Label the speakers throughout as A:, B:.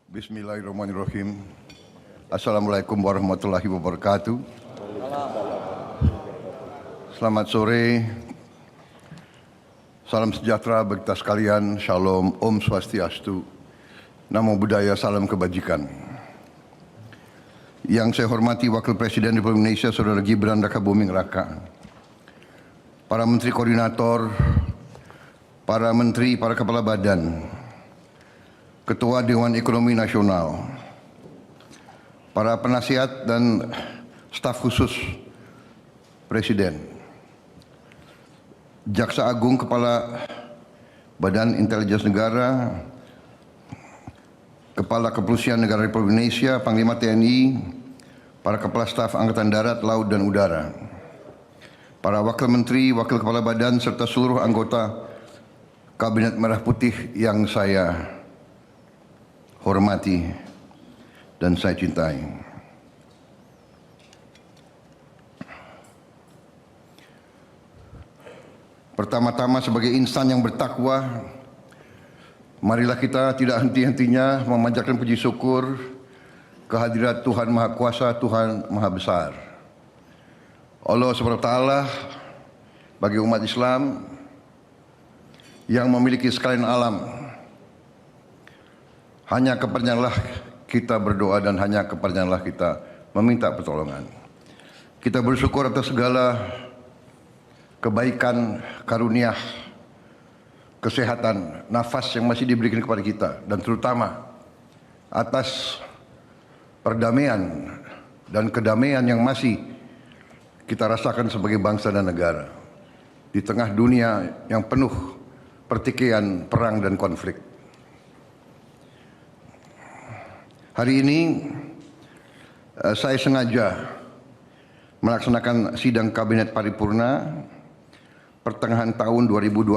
A: Bismillahirrahmanirrahim. Assalamualaikum warahmatullahi wabarakatuh. Selamat sore. Salam sejahtera bagi kita sekalian. Shalom, Om Swastiastu. Namo Buddhaya, salam kebajikan. Yang saya hormati Wakil Presiden Republik Indonesia Saudara Gibran Rakabuming Raka, para Menteri Koordinator, para Menteri, para Kepala Badan, Ketua Dewan Ekonomi Nasional, para penasihat dan staf khusus Presiden, Jaksa Agung, Kepala Badan Intelijen Negara, Kepala Kepolisian Negara Republik Indonesia, Panglima TNI, para Kepala Staf Angkatan Darat, Laut dan Udara, para Wakil Menteri, Wakil Kepala Badan, serta seluruh anggota Kabinet Merah Putih yang saya hormati dan saya cintai. Pertama-tama sebagai insan yang bertakwa, marilah kita tidak henti-hentinya memanjatkan puji syukur kehadirat Tuhan Maha Kuasa, Tuhan Maha Besar, Allah Subhanahu wa Ta'ala, bagi umat Islam yang memiliki sekalian alam. Hanya kepadanya kita berdoa dan hanya kepadanya kita meminta pertolongan. Kita bersyukur atas segala kebaikan, karunia, kesehatan, nafas yang masih diberikan kepada kita, dan terutama atas perdamaian dan kedamaian yang masih kita rasakan sebagai bangsa dan negara di tengah dunia yang penuh pertikaian, perang dan konflik. Hari ini saya sengaja melaksanakan sidang Kabinet Paripurna pertengahan tahun 2026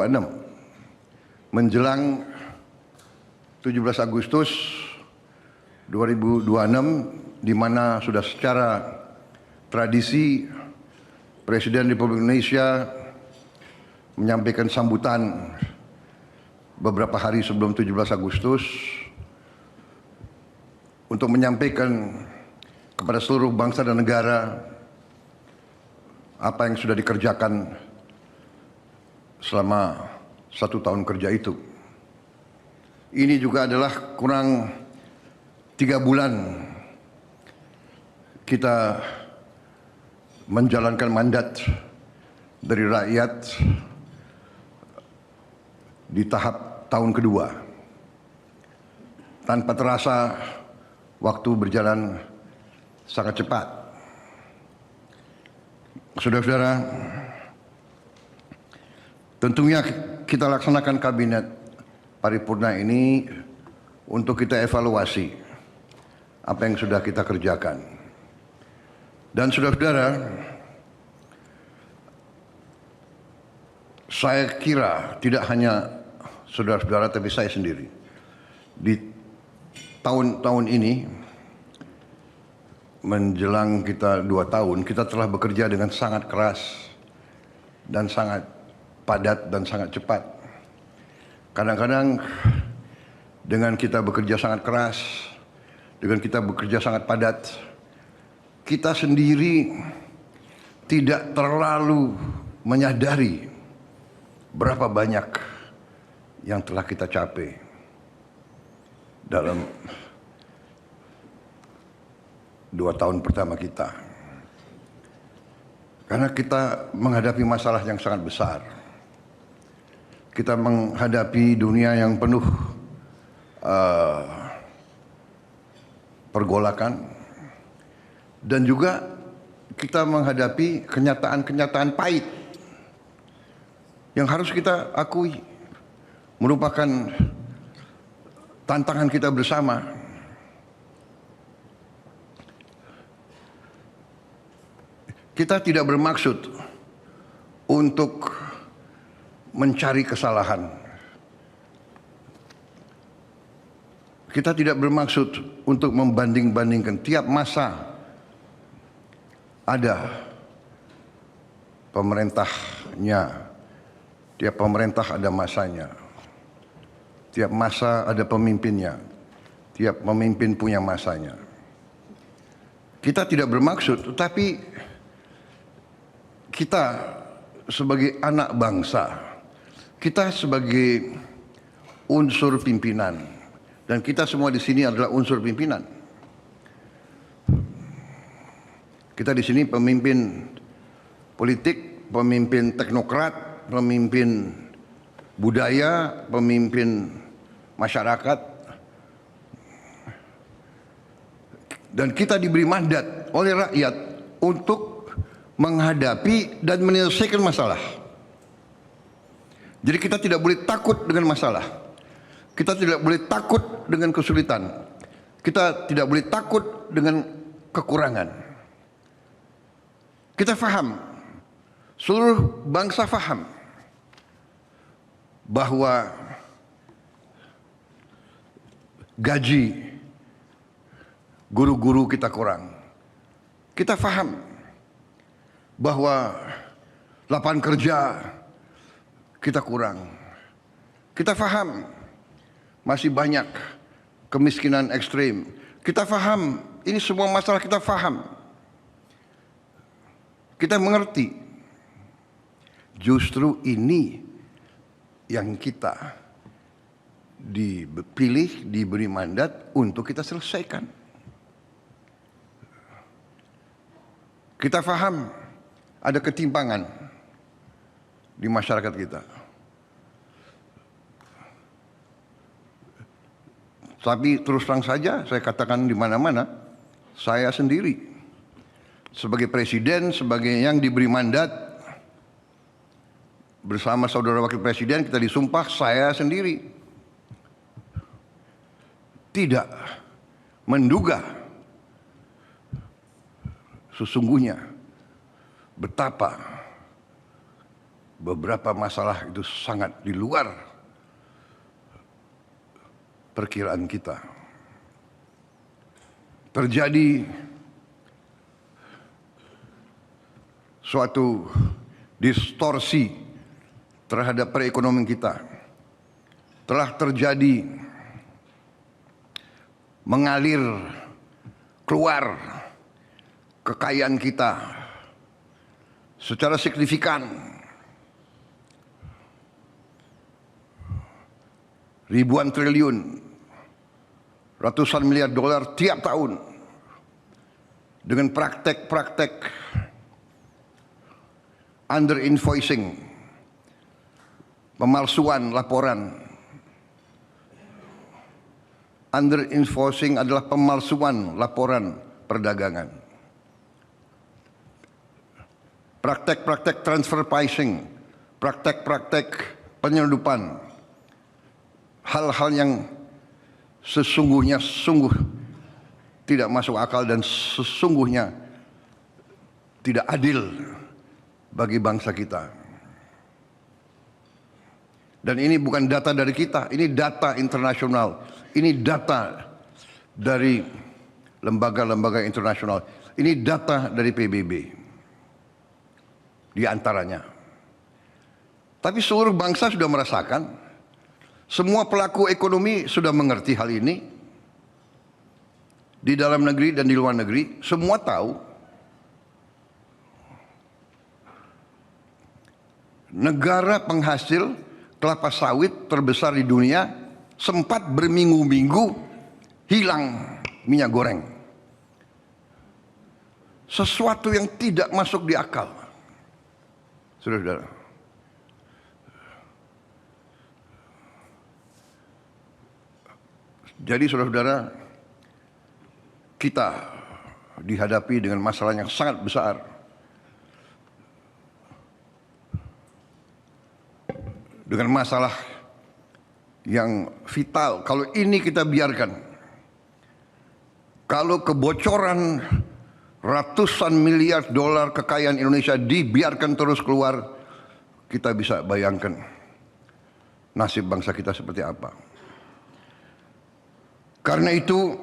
A: menjelang 17 Agustus 2026, di mana sudah secara tradisi Presiden Republik Indonesia menyampaikan sambutan beberapa hari sebelum 17 Agustus untuk menyampaikan kepada seluruh bangsa dan negara apa yang sudah dikerjakan selama 1 tahun kerja itu. Ini juga adalah kurang 3 bulan kita menjalankan mandat dari rakyat di tahap tahun kedua. Tanpa terasa waktu berjalan sangat cepat. Saudara-saudara, tentunya kita laksanakan Kabinet Paripurna ini untuk kita evaluasi apa yang sudah kita kerjakan. Dan saudara-saudara, saya kira tidak hanya saudara-saudara tapi saya sendiri, di tahun-tahun ini menjelang kita 2 tahun, kita telah bekerja dengan sangat keras dan sangat padat dan sangat cepat. Kadang-kadang dengan kita bekerja sangat keras, dengan kita bekerja sangat padat, kita sendiri tidak terlalu menyadari berapa banyak yang telah kita capai dalam 2 tahun pertama kita. Karena kita menghadapi masalah yang sangat besar. Kita menghadapi dunia yang penuh pergolakan, dan juga kita menghadapi kenyataan-kenyataan pahit yang harus kita akui merupakan tantangan kita bersama. Kita tidak bermaksud untuk mencari kesalahan. Kita tidak bermaksud untuk membanding-bandingkan. Tiap masa ada pemerintahnya, tiap pemerintah ada masanya. Tiap masa ada pemimpinnya. Tiap pemimpin punya masanya. Kita tidak bermaksud, tetapi kita sebagai anak bangsa, kita sebagai unsur pimpinan, dan kita semua di sini adalah unsur pimpinan. Kita di sini pemimpin politik, pemimpin teknokrat, pemimpin budaya, pemimpin masyarakat. Dan kita diberi mandat oleh rakyat untuk menghadapi dan menyelesaikan masalah. Jadi kita tidak boleh takut dengan masalah. Kita tidak boleh takut dengan kesulitan. Kita tidak boleh takut dengan kekurangan. Kita faham, seluruh bangsa faham bahwa gaji guru-guru kita kurang. Kita faham bahwa lapangan kerja kita kurang. Kita faham masih banyak kemiskinan ekstrim. Kita faham, ini semua masalah kita faham. Kita mengerti. Justru ini yang kita dipilih, diberi mandat untuk kita selesaikan. Kita faham ada ketimpangan di masyarakat kita. Tapi terus terang saja saya katakan di mana-mana, saya sendiri sebagai presiden, sebagai yang diberi mandat bersama saudara wakil presiden, kita disumpah, saya sendiri tidak menduga sesungguhnya betapa beberapa masalah itu sangat di luar perkiraan kita. Terjadi suatu distorsi terhadap perekonomian kita. Telah terjadi mengalir keluar kekayaan kita secara signifikan. Ribuan triliun, ratusan miliar dolar tiap tahun dengan praktek-praktek under invoicing, pemalsuan laporan. Under invoicing adalah pemalsuan laporan perdagangan. Praktek-praktek transfer pricing, praktek-praktek penyelundupan, hal-hal yang sesungguhnya sungguh tidak masuk akal dan sesungguhnya tidak adil bagi bangsa kita. Dan ini bukan data dari kita, ini data internasional, ini data dari lembaga-lembaga internasional, ini data dari PBB. Di antaranya. Tapi seluruh bangsa sudah merasakan, semua pelaku ekonomi sudah mengerti hal ini, di dalam negeri dan di luar negeri, semua tahu negara penghasil kelapa sawit terbesar di dunia sempat berminggu-minggu hilang minyak goreng. Sesuatu yang tidak masuk di akal. Saudara-saudara, jadi saudara-saudara, kita dihadapi dengan masalah yang sangat besar. Dengan masalah yang vital. Kalau ini kita biarkan, kalau kebocoran ratusan miliar dolar kekayaan Indonesia dibiarkan terus keluar, kita bisa bayangkan nasib bangsa kita seperti apa. Karena itu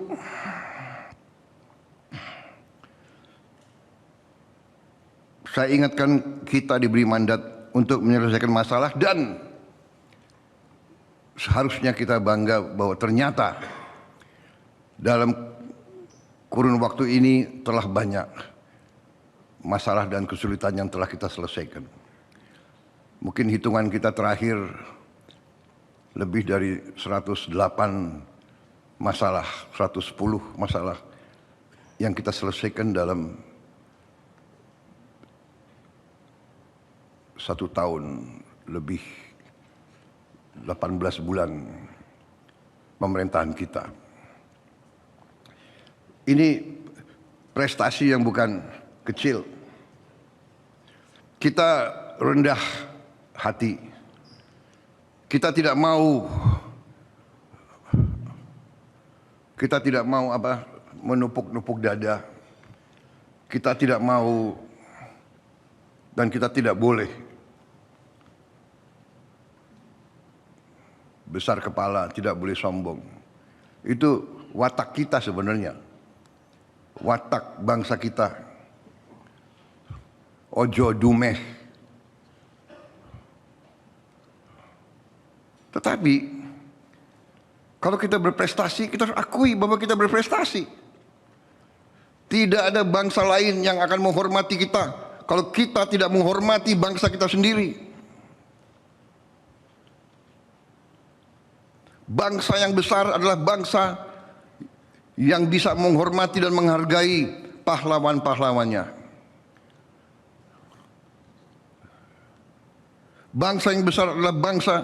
A: saya ingatkan, kita diberi mandat untuk menyelesaikan masalah, dan seharusnya kita bangga bahwa ternyata Dalam kurun waktu ini telah banyak masalah dan kesulitan yang telah kita selesaikan. Mungkin hitungan kita terakhir lebih dari 108 masalah, 110 masalah yang kita selesaikan dalam 1 tahun lebih 18 bulan pemerintahan kita. Ini prestasi yang bukan kecil. Kita rendah hati. Kita tidak mau menupuk-nupuk dada. Kita tidak mau dan kita tidak boleh besar kepala, tidak boleh sombong. Itu watak kita sebenarnya. Watak bangsa kita. Ojo dumeh. Tetapi kalau kita berprestasi, kita harus akui bahwa kita berprestasi. Tidak ada bangsa lain yang akan menghormati kita kalau kita tidak menghormati bangsa kita sendiri. Bangsa yang besar adalah bangsa yang bisa menghormati dan menghargai pahlawan-pahlawannya. Bangsa yang besar adalah bangsa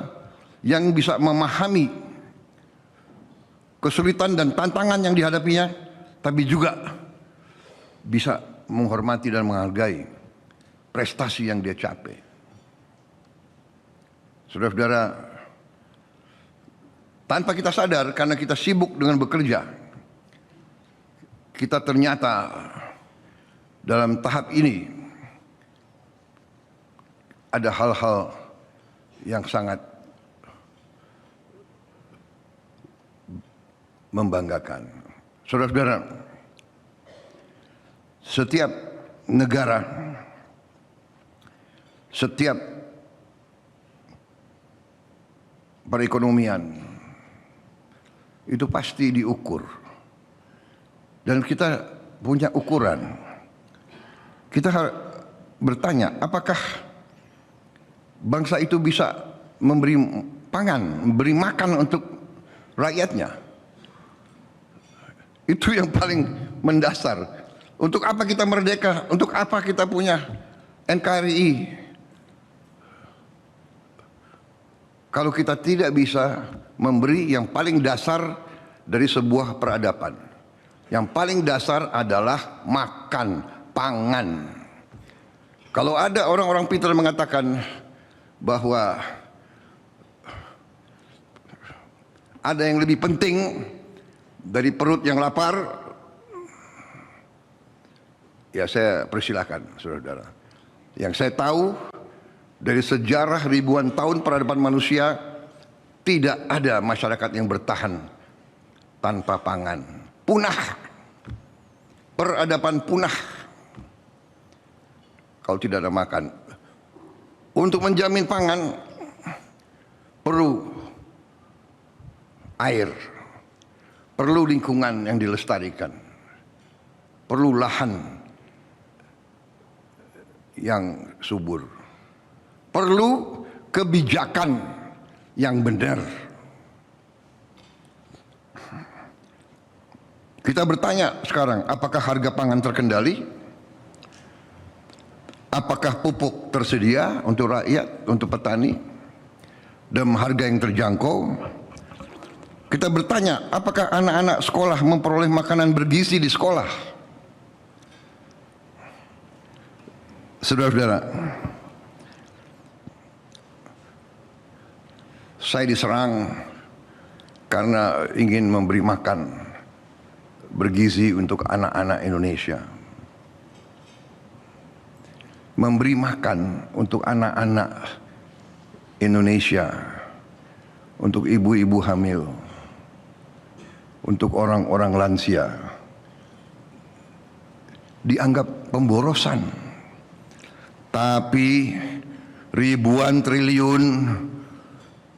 A: yang bisa memahami kesulitan dan tantangan yang dihadapinya, tapi juga bisa menghormati dan menghargai prestasi yang dia capai. Saudara-saudara, tanpa kita sadar karena kita sibuk dengan bekerja, kita ternyata dalam tahap ini ada hal-hal yang sangat membanggakan. Saudara-saudara, setiap negara, setiap perekonomian itu pasti diukur. Dan kita punya ukuran. Kita harus bertanya, apakah bangsa itu bisa memberi pangan, memberi makan untuk rakyatnya? Itu yang paling mendasar. Untuk apa kita merdeka? Untuk apa kita punya NKRI? Kalau kita tidak bisa memberi yang paling dasar dari sebuah peradaban. Yang paling dasar adalah makan, pangan. Kalau ada orang-orang pintar mengatakan bahwa ada yang lebih penting dari perut yang lapar, ya saya persilahkan, saudara-saudara. Yang saya tahu dari sejarah ribuan tahun peradaban manusia, tidak ada masyarakat yang bertahan tanpa pangan. Punah, peradaban punah kalau tidak ada makan. Untuk menjamin pangan perlu air, perlu lingkungan yang dilestarikan, perlu lahan yang subur, perlu kebijakan yang benar. Kita bertanya sekarang, apakah harga pangan terkendali? Apakah pupuk tersedia untuk rakyat, untuk petani, dalam harga yang terjangkau? Kita bertanya, apakah anak-anak sekolah memperoleh makanan bergizi di sekolah? Saudara-saudara, saya diserang karena ingin memberi makan bergizi untuk anak-anak Indonesia. Memberi makan untuk anak-anak Indonesia, untuk ibu-ibu hamil, untuk orang-orang lansia, dianggap pemborosan. Tapi ribuan triliun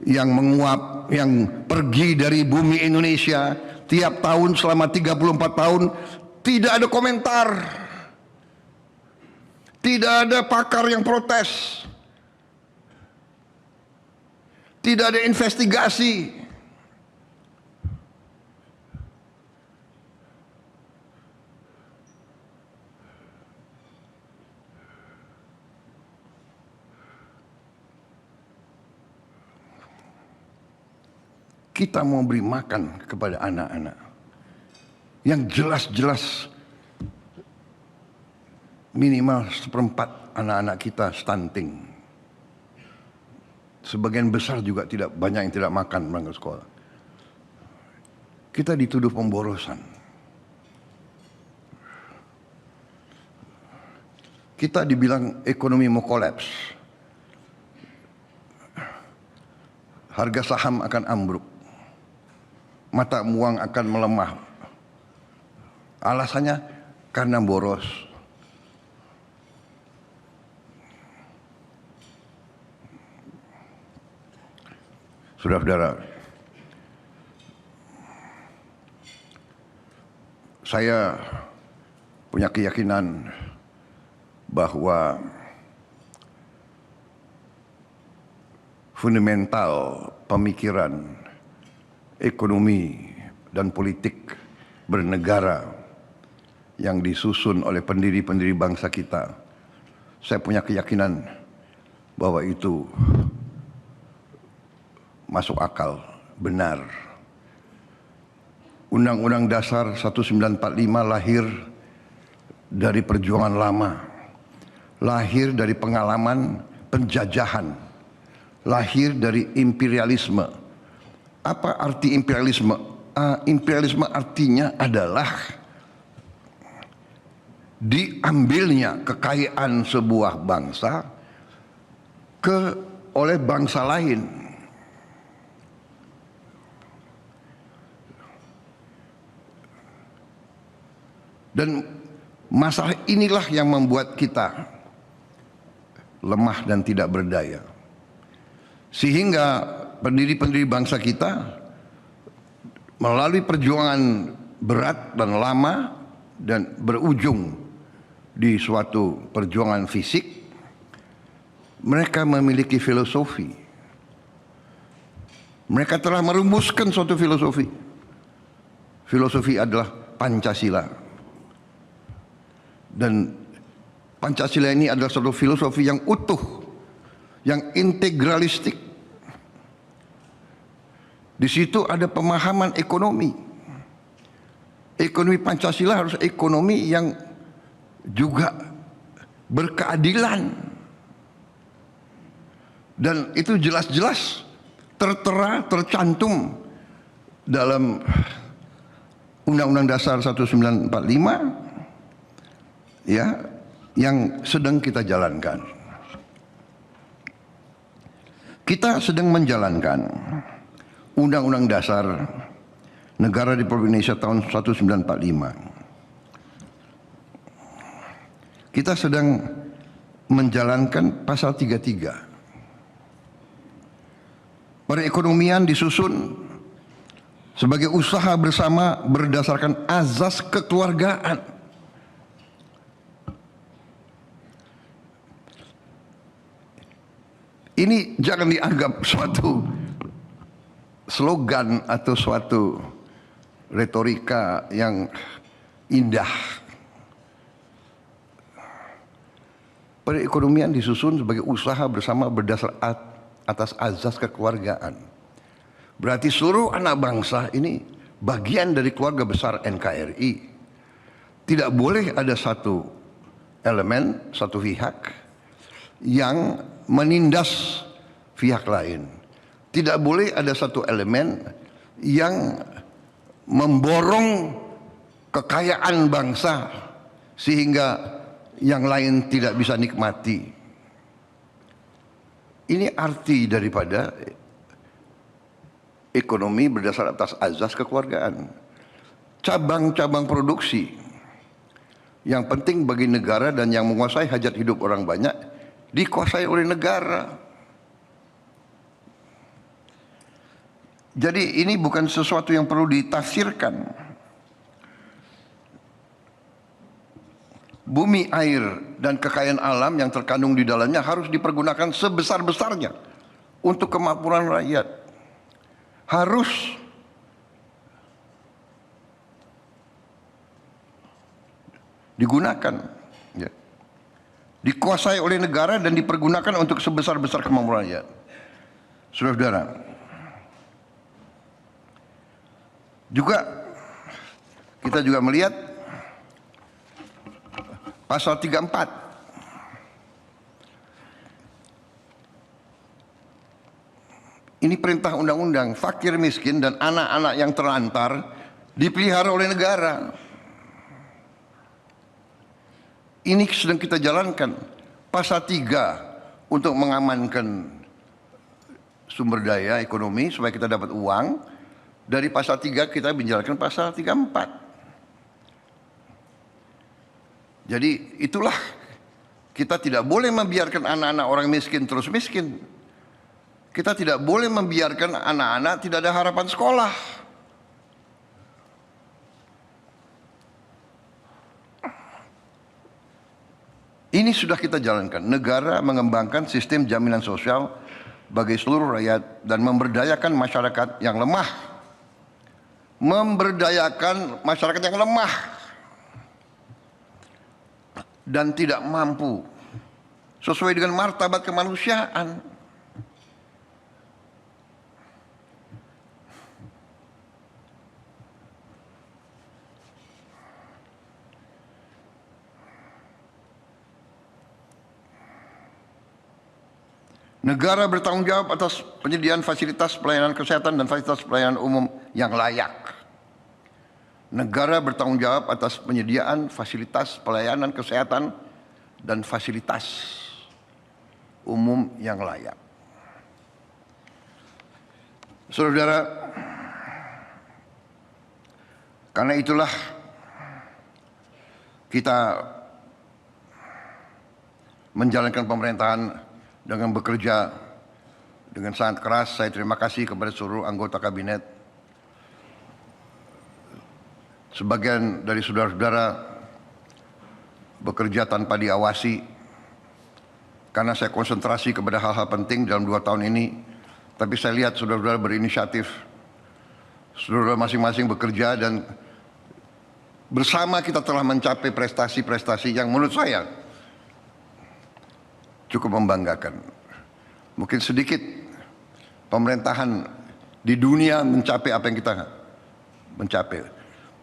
A: yang menguap, yang pergi dari bumi Indonesia tiap tahun selama 34 tahun tidak ada komentar. Tidak ada pakar yang protes. Tidak ada investigasi. Kita mau beri makan kepada anak-anak yang jelas-jelas minimal 1/4 anak-anak kita stunting. Sebagian besar juga tidak banyak yang tidak makan berangkat sekolah. Kita dituduh pemborosan. Kita dibilang ekonomi mau kolaps. Harga saham akan ambruk. Mata uang akan melemah. Alasannya karena boros. Saudara-saudara, saya punya keyakinan bahwa fundamental pemikiran ekonomi dan politik bernegara yang disusun oleh pendiri-pendiri bangsa kita, saya punya keyakinan bahwa itu masuk akal, benar. Undang-Undang Dasar 1945 lahir dari perjuangan lama, lahir dari pengalaman penjajahan, lahir dari imperialisme. Apa arti imperialisme? Imperialisme artinya adalah diambilnya kekayaan sebuah bangsa oleh bangsa lain. Dan masalah inilah yang membuat kita lemah dan tidak berdaya. Sehingga pendiri-pendiri bangsa kita melalui perjuangan berat dan lama dan berujung di suatu perjuangan fisik, mereka memiliki filosofi. Mereka telah merumuskan suatu filosofi. Filosofi adalah Pancasila. Dan Pancasila ini adalah suatu filosofi yang utuh, yang integralistik. Di situ ada pemahaman ekonomi. Ekonomi Pancasila harus ekonomi yang juga berkeadilan. Dan itu jelas-jelas tertera, tercantum dalam Undang-Undang Dasar 1945 ya, yang sedang kita jalankan. Kita sedang menjalankan Undang-Undang Dasar Negara Republik Indonesia tahun 1945. Kita sedang menjalankan pasal 33. Perekonomian disusun sebagai usaha bersama berdasarkan azas kekeluargaan. Ini jangan dianggap suatu slogan atau suatu retorika yang indah. Perekonomian disusun sebagai usaha bersama berdasar atas azas kekeluargaan. Berarti seluruh anak bangsa ini bagian dari keluarga besar NKRI. Tidak boleh ada satu elemen, satu pihak yang menindas pihak lain. Tidak boleh ada satu elemen yang memborong kekayaan bangsa sehingga yang lain tidak bisa nikmati. Ini arti daripada ekonomi berdasar atas azas kekeluargaan. Cabang-cabang produksi yang penting bagi negara dan yang menguasai hajat hidup orang banyak dikuasai oleh negara. Jadi ini bukan sesuatu yang perlu ditafsirkan. Bumi, air, dan kekayaan alam yang terkandung di dalamnya harus dipergunakan sebesar-besarnya untuk kemakmuran rakyat. Harus. Digunakan. Ya. Dikuasai oleh negara dan dipergunakan untuk sebesar-besar kemakmuran rakyat. Saudara-saudara, juga kita juga melihat pasal 34. Ini perintah undang-undang, fakir miskin dan anak-anak yang terlantar dipelihara oleh negara. Ini sedang kita jalankan. Pasal 3 untuk mengamankan sumber daya ekonomi supaya kita dapat uang. Dari pasal 3 kita menjalankan pasal 34. Jadi itulah, kita tidak boleh membiarkan anak-anak orang miskin terus miskin. Kita tidak boleh membiarkan anak-anak tidak ada harapan sekolah. Ini sudah kita jalankan. Negara mengembangkan sistem jaminan sosial bagi seluruh rakyat dan memberdayakan masyarakat yang lemah. Memberdayakan masyarakat yang lemah dan tidak mampu sesuai dengan martabat kemanusiaan. Negara bertanggung jawab atas penyediaan fasilitas pelayanan kesehatan dan fasilitas pelayanan umum yang layak. Negara bertanggung jawab atas penyediaan fasilitas pelayanan kesehatan dan fasilitas umum yang layak. Saudara, karena itulah kita menjalankan pemerintahan dengan bekerja dengan sangat keras. Saya terima kasih kepada seluruh anggota kabinet. Sebagian dari saudara-saudara bekerja tanpa diawasi karena saya konsentrasi kepada hal-hal penting dalam 2 tahun ini. Tapi saya lihat saudara-saudara berinisiatif. Saudara masing-masing bekerja dan bersama kita telah mencapai prestasi-prestasi yang menurut saya cukup membanggakan. Mungkin sedikit pemerintahan di dunia mencapai apa yang kita mencapai.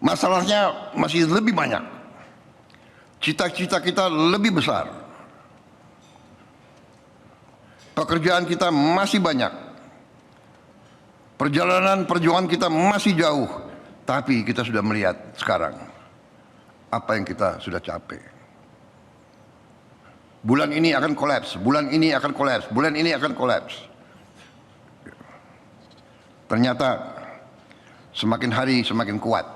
A: Masalahnya masih lebih banyak. Cita-cita kita lebih besar. Pekerjaan kita masih banyak. Perjalanan perjuangan kita masih jauh. Tapi kita sudah melihat sekarang apa yang kita sudah capai. Bulan ini akan kolaps, bulan ini akan kolaps, bulan ini akan kolaps. Ternyata semakin hari semakin kuat.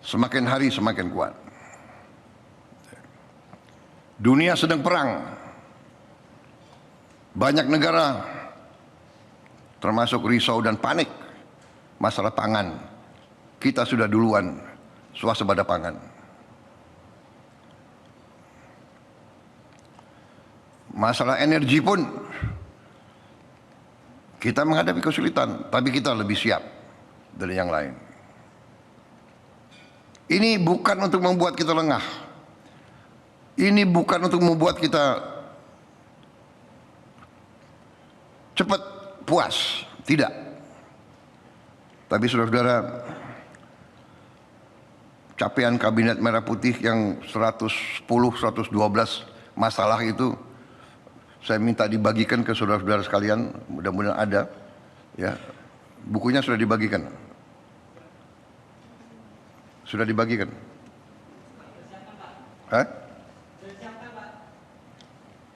A: Semakin hari semakin kuat. Dunia sedang perang. Banyak negara termasuk risau dan panik masalah pangan. Kita sudah duluan swasembada pangan. Masalah energi pun kita menghadapi kesulitan, tapi kita lebih siap dari yang lain. Ini bukan untuk membuat kita lengah. Ini bukan untuk membuat kita cepat puas, tidak. Tapi saudara-saudara, capaian kabinet merah putih yang 110, 112 masalah itu saya minta dibagikan ke saudara-saudara sekalian, mudah-mudahan ada. Ya, bukunya sudah dibagikan. Sudah dibagikan. Hah?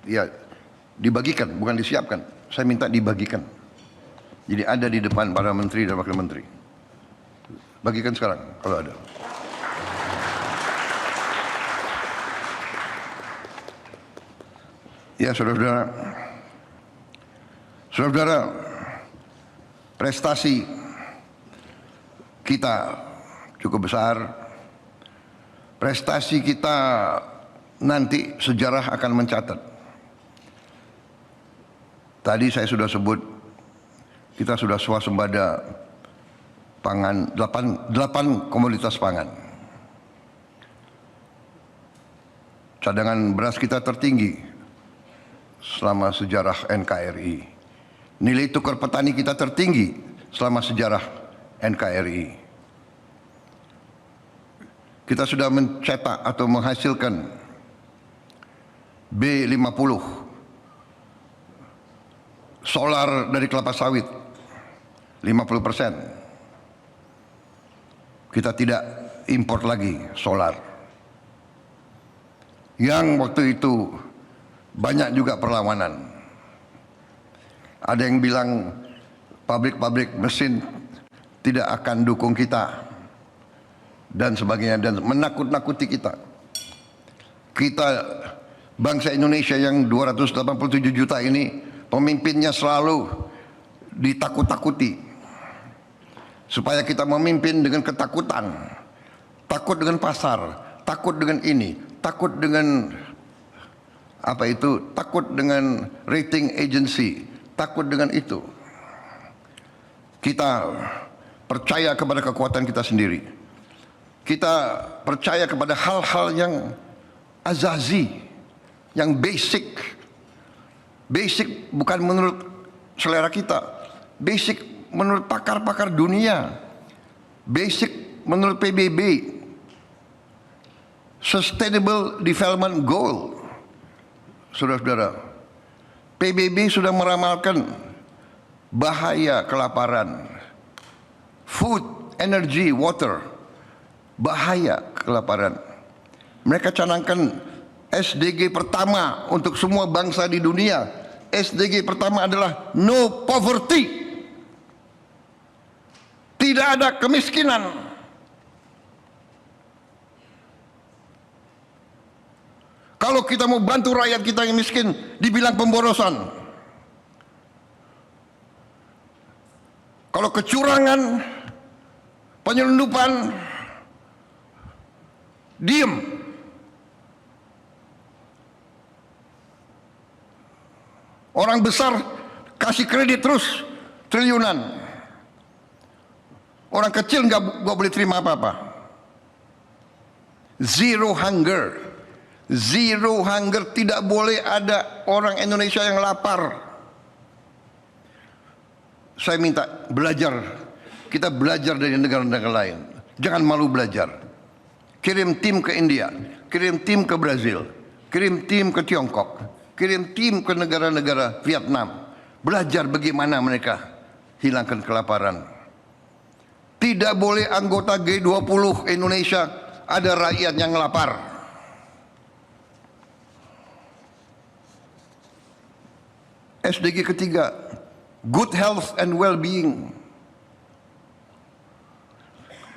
A: Iya, dibagikan, bukan disiapkan. Saya minta dibagikan. Jadi ada di depan para menteri dan wakil menteri. Bagikan sekarang kalau ada. Ya saudara-saudara, Saudara-saudara, prestasi kita cukup besar. Prestasi kita nanti sejarah akan mencatat. Tadi saya sudah sebut, kita sudah swasembada pangan, 8 komoditas pangan. Cadangan beras kita tertinggi selama sejarah NKRI. Nilai tukar petani kita tertinggi selama sejarah NKRI. Kita sudah mencetak atau menghasilkan B50 solar dari kelapa sawit 50%. Kita tidak import lagi solar. Yang waktu itu banyak juga perlawanan. Ada yang bilang pabrik-pabrik mesin tidak akan dukung kita dan sebagainya, dan menakut-nakuti kita. Kita bangsa Indonesia yang 287 juta ini, pemimpinnya selalu ditakut-takuti supaya kita memimpin dengan ketakutan, takut dengan pasar, takut dengan ini, takut dengan apa itu, takut dengan rating agency, takut dengan itu. Kita percaya kepada kekuatan kita sendiri. Kita percaya kepada hal-hal yang azazi, yang basic. Basic bukan menurut selera kita, basic menurut pakar-pakar dunia, basic menurut PBB, Sustainable Development Goal. Saudara-saudara, PBB sudah meramalkan bahaya kelaparan, food, energy, water, bahaya kelaparan. Mereka canangkan SDG pertama untuk semua bangsa di dunia. SDG pertama adalah no poverty. Tidak ada kemiskinan. Kalau kita mau bantu rakyat kita yang miskin, dibilang pemborosan. Kalau kecurangan, penyelundupan, diem. Orang besar kasih kredit terus triliunan. Orang kecil nggak boleh terima apa-apa. Zero hunger, zero hunger. Tidak boleh ada orang Indonesia yang lapar. Saya minta belajar, kita belajar dari negara-negara lain. Jangan malu belajar. Kirim tim ke India, kirim tim ke Brazil, kirim tim ke Tiongkok, kirim tim ke negara-negara Vietnam. Belajar bagaimana mereka hilangkan kelaparan. Tidak boleh anggota G20 Indonesia ada rakyat yang lapar. SDG ketiga, good health and well-being.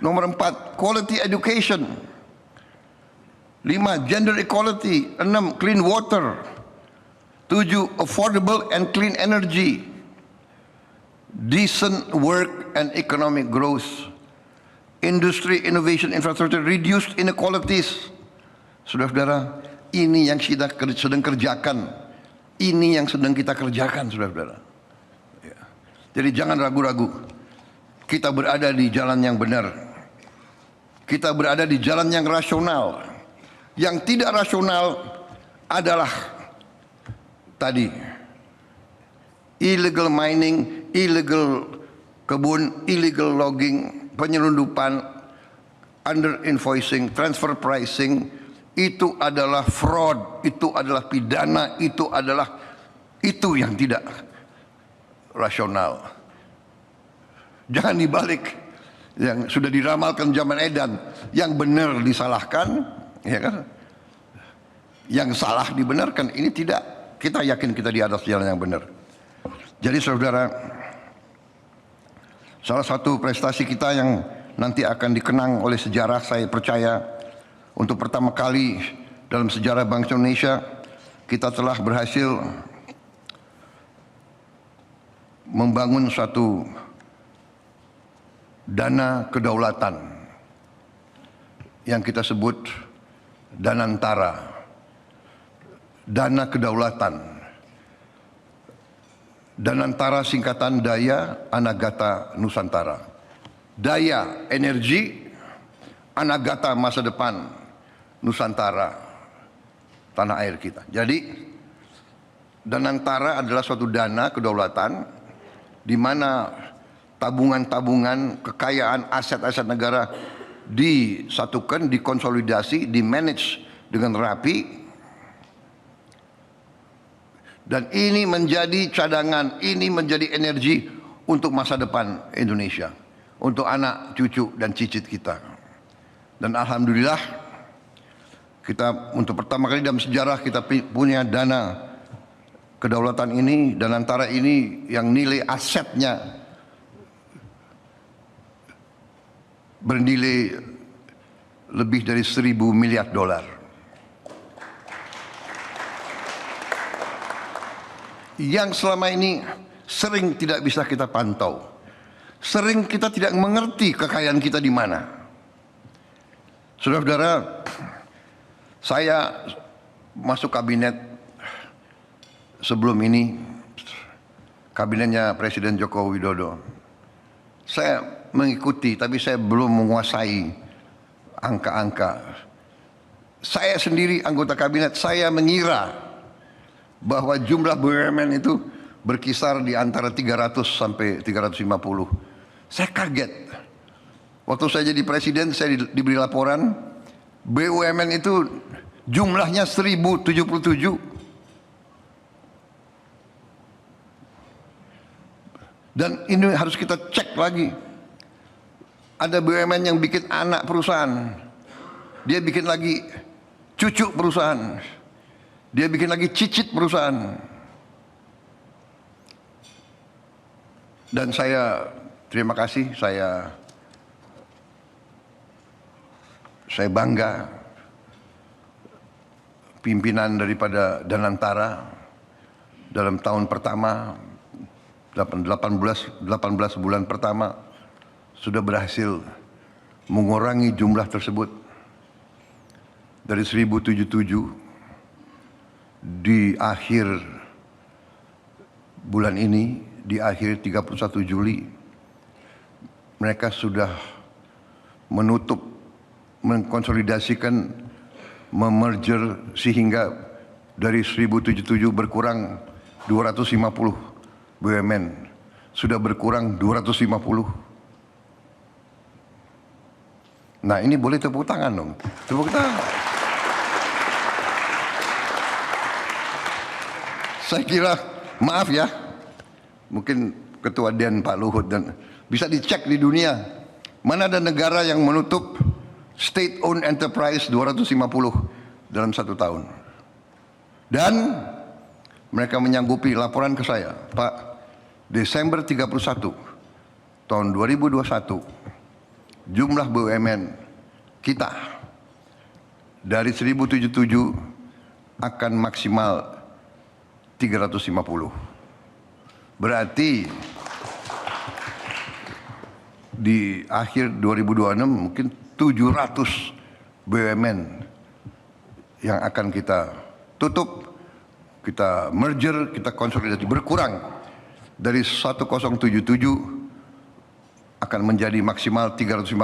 A: Nomor 4, quality education. 5, gender equality. 6, clean water. 7, affordable and clean energy. Decent work and economic growth. Industry, innovation, infrastructure, reduced inequalities. Saudara-saudara, ini yang kita sedang kerjakan. Ini yang sedang kita kerjakan, saudara-saudara. Ya. Jadi jangan ragu-ragu. Kita berada di jalan yang benar. Kita berada di jalan yang rasional. Yang tidak rasional adalah tadi illegal mining, illegal kebun, illegal logging, penyelundupan, under invoicing, transfer pricing. Itu adalah fraud, itu adalah pidana, itu yang tidak rasional. Jangan dibalik. Yang sudah diramalkan zaman edan, yang benar disalahkan, ya kan? Yang salah dibenarkan. Ini tidak. Kita yakin kita di atas jalan yang benar. Jadi saudara, salah satu prestasi kita yang nanti akan dikenang oleh sejarah, saya percaya, untuk pertama kali dalam sejarah bangsa Indonesia, kita telah berhasil membangun satu dana kedaulatan yang kita sebut Danantara, dana kedaulatan. Danantara singkatan Daya Anagata Nusantara. Daya energi, Anagata masa depan Nusantara, tanah air kita. Jadi Danantara adalah suatu dana kedaulatan di mana tabungan-tabungan kekayaan aset-aset negara disatukan, dikonsolidasi, dimanage dengan rapi. Dan ini menjadi cadangan, ini menjadi energi untuk masa depan Indonesia, untuk anak, cucu, dan cicit kita. Dan alhamdulillah, kita untuk pertama kali dalam sejarah kita punya dana kedaulatan ini, Danantara ini yang nilai asetnya bernilai lebih dari 1.000 miliar dolar. Yang selama ini sering tidak bisa kita pantau, sering kita tidak mengerti kekayaan kita di mana. Saudara-saudara, saya masuk kabinet sebelum ini, kabinetnya Presiden Joko Widodo. Saya mengikuti, tapi saya belum menguasai angka-angka. Saya sendiri anggota kabinet, saya mengira bahwa jumlah BUMN itu berkisar di antara 300 sampai 350. Saya kaget. Waktu saya jadi presiden, saya diberi laporan BUMN itu jumlahnya 1.077. Dan ini harus kita cek lagi. Ada BUMN yang bikin anak perusahaan, dia bikin lagi cucu perusahaan, dia bikin lagi cicit perusahaan. Dan saya terima kasih, saya bangga pimpinan daripada Danantara dalam tahun pertama 18 bulan pertama sudah berhasil mengurangi jumlah tersebut dari 1.077 di akhir bulan ini, di akhir 31 Juli mereka sudah menutup, mengkonsolidasikan, memerger sehingga dari 1.077 berkurang 250 BUMN, sudah berkurang 250. Nah, ini boleh tepuk tangan dong. Tepuk tangan. Saya kira, maaf ya, mungkin Ketua DEN Pak Luhut dan bisa dicek di dunia, mana ada negara yang menutup state owned enterprise 250 dalam 1 tahun. Dan mereka menyanggupi laporan ke saya, Pak, Desember 31 tahun 2021 jumlah BUMN kita dari 1.077 akan maksimal 350. Berarti di akhir 2026 mungkin 700 BUMN yang akan kita tutup, kita merger, kita konsolidasi, berkurang dari 1077 akan menjadi maksimal 350.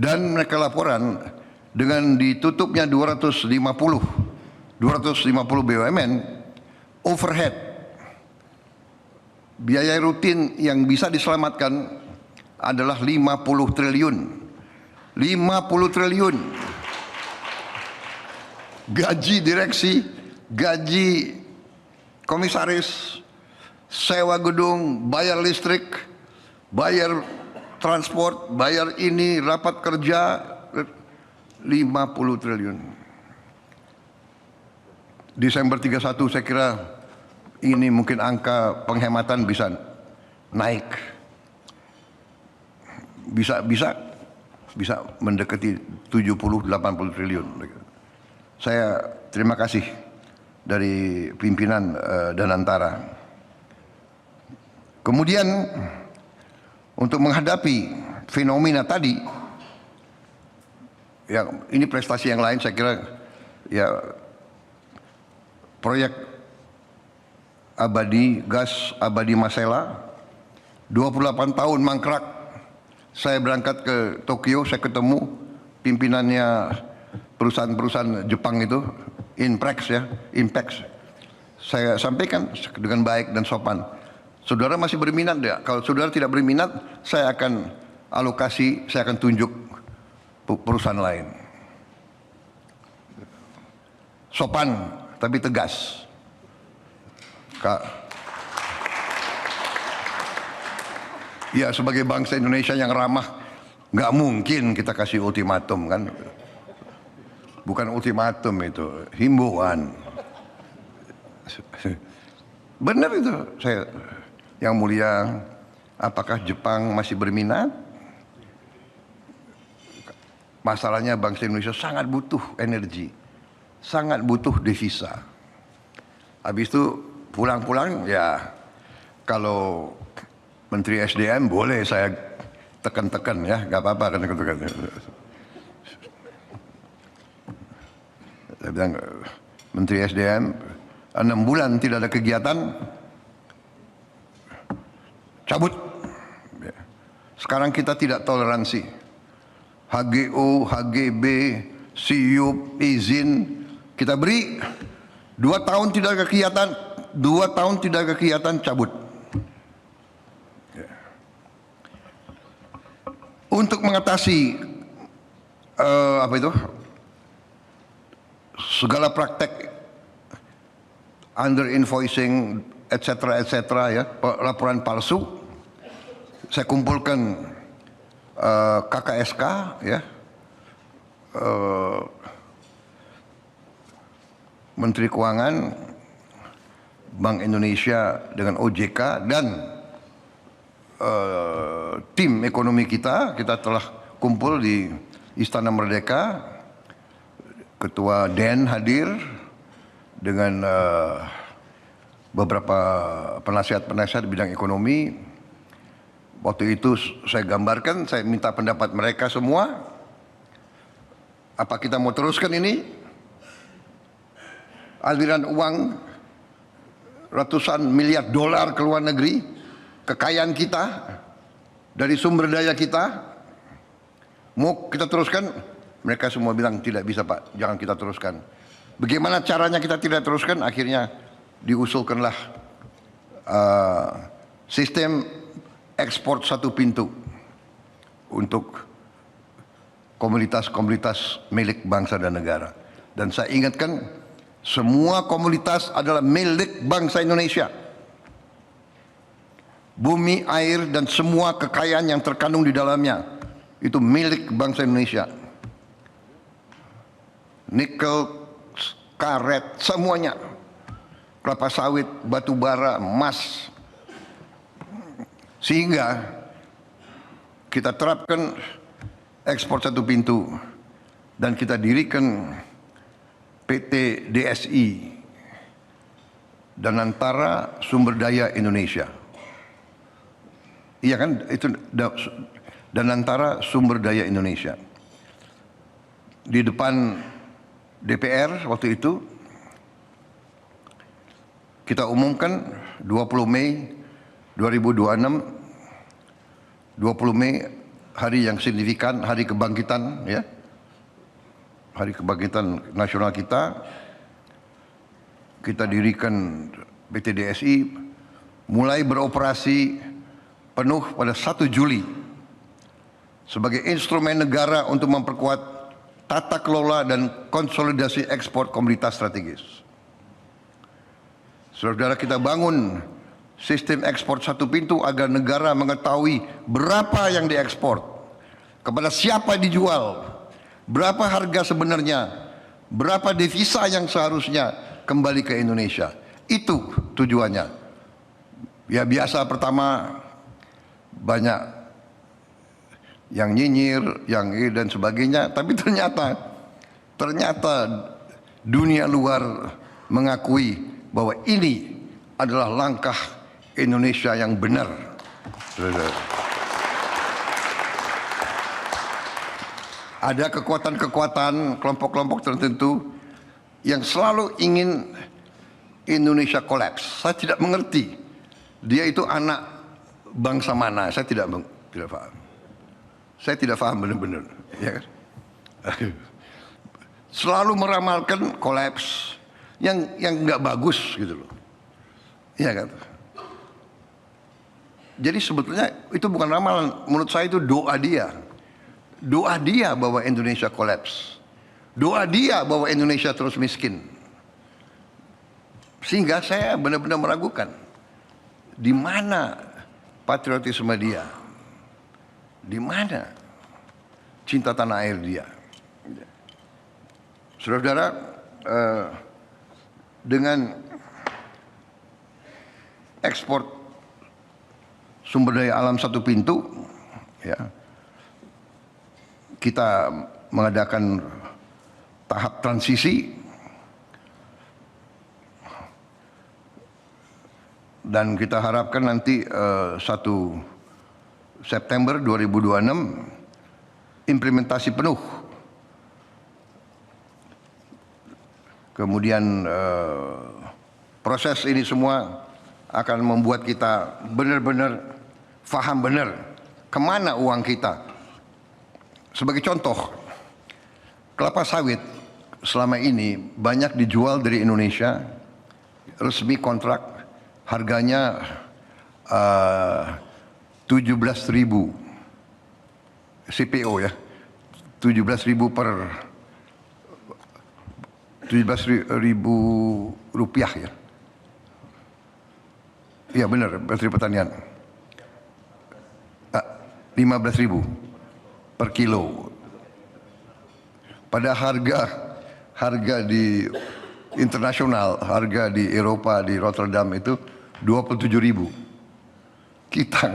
A: Dan mereka laporan dengan ditutupnya 250 BUMN, overhead, biaya rutin yang bisa diselamatkan adalah 50 triliun. 50 triliun. Gaji direksi, gaji komisaris, sewa gedung, bayar listrik, bayar transport, bayar ini, rapat kerja, 50 triliun. Desember 31 saya kira ini mungkin angka penghematan bisa naik. Bisa mendekati 70-80 triliun. Saya terima kasih dari pimpinan Danantara. Kemudian untuk menghadapi fenomena tadi, ya ini prestasi yang lain saya kira, ya proyek abadi gas abadi Masela 28 tahun mangkrak. Saya berangkat ke Tokyo, saya ketemu pimpinannya perusahaan-perusahaan Jepang itu, Inpex. Saya sampaikan dengan baik dan sopan, saudara masih berminat tidak? Kalau saudara tidak berminat, saya akan alokasi, saya akan tunjuk perusahaan lain. Sopan tapi tegas. Ya, sebagai bangsa Indonesia yang ramah, nggak mungkin kita kasih ultimatum kan? Bukan ultimatum itu, himbauan. Benar itu, saya. Yang mulia, apakah Jepang masih berminat? Masalahnya bangsa Indonesia sangat butuh energi, sangat butuh devisa. Habis itu pulang-pulang ya, kalau Menteri SDM boleh saya tekan-tekan ya, nggak apa-apa kan tekan-tekan. Saya bilang, Menteri SDM 6 bulan tidak ada kegiatan, cabut. Sekarang kita tidak toleransi. HGO, HGB, SIUP, izin kita beri. 2 tahun tidak ada kegiatan, 2 tahun tidak ada kegiatan, cabut. Untuk mengatasi segala praktek under invoicing, etc., ya, laporan palsu, saya kumpulkan KKSK, ya, Menteri Keuangan, Bank Indonesia dengan OJK dan tim ekonomi kita telah kumpul di Istana Merdeka. Ketua DEN hadir dengan beberapa penasihat-penasihat di bidang ekonomi. Waktu itu saya gambarkan, saya minta pendapat mereka semua. Apa kita mau teruskan ini? Aliran uang ratusan miliar dolar ke luar negeri, kekayaan kita, dari sumber daya kita, mau kita teruskan? Mereka semua bilang tidak bisa Pak, jangan kita teruskan. Bagaimana caranya kita tidak teruskan? Akhirnya diusulkanlah sistem ekspor satu pintu untuk komunitas-komunitas milik bangsa dan negara. Dan saya ingatkan, semua komunitas adalah milik bangsa Indonesia. Bumi, air, dan semua kekayaan yang terkandung di dalamnya itu milik bangsa Indonesia. Nikel, karet, semuanya. Kelapa sawit, batu bara, emas. Sehingga kita terapkan ekspor satu pintu dan kita dirikan PT DSI, Danantara Sumber Daya Indonesia. Iya kan, itu Danantara Sumber Daya Indonesia. Di depan DPR waktu itu kita umumkan 20 Mei 2026, 20 Mei hari yang signifikan, hari kebangkitan, ya, hari kebangkitan nasional kita. Kita dirikan PT DSI, mulai beroperasi penuh pada 1 Juli sebagai instrumen negara untuk memperkuat tata kelola dan konsolidasi ekspor komoditas strategis. Saudara-saudara, kita bangun sistem ekspor satu pintu agar negara mengetahui berapa yang diekspor, kepada siapa dijual, berapa harga sebenarnya, berapa devisa yang seharusnya kembali ke Indonesia. Itu tujuannya. Ya biasa, pertama banyak yang nyinyir, yang ini dan sebagainya, tapi ternyata dunia luar mengakui bahwa ini adalah langkah Indonesia yang benar. Ada kekuatan-kekuatan, kelompok-kelompok tertentu yang selalu ingin Indonesia kolaps. Saya tidak mengerti. Dia itu anak bangsa mana? Saya tidak paham. Saya tidak paham benar-benar. Ya kan? Selalu meramalkan kolaps yang nggak bagus gitu loh. Iya kan? Jadi sebetulnya itu bukan ramalan. Menurut saya itu doa dia. Doa dia bahwa Indonesia kolaps. Doa dia bahwa Indonesia terus miskin. Sehingga saya benar-benar meragukan. Di mana patriotisme dia? Di mana cinta tanah air dia? Saudara-saudara, dengan ekspor sumber daya alam satu pintu, ya, kita mengadakan tahap transisi dan kita harapkan nanti 1 September 2026 implementasi penuh. Kemudian proses ini semua akan membuat kita benar-benar faham benar kemana uang kita. Sebagai contoh, kelapa sawit selama ini banyak dijual dari Indonesia, resmi kontrak harganya 17.000 CPO ya, 17.000 per 17.000 rupiah ya. Iya benar, Menteri Pertanian. 15.000 per kilo. Pada harga di internasional, harga di Eropa, di Rotterdam itu 27.000. Kita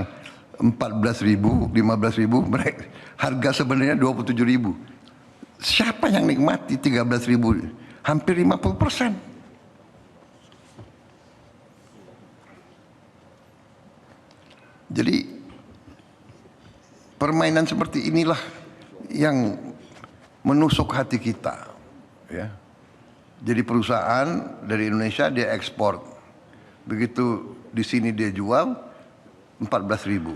A: 14.000, 15.000, mereka harga sebenarnya 27.000. Siapa yang nikmati 13.000? Hampir 50%. Jadi permainan seperti inilah yang menusuk hati kita, ya. Jadi perusahaan dari Indonesia dia ekspor, begitu di sini dia jual 14.000.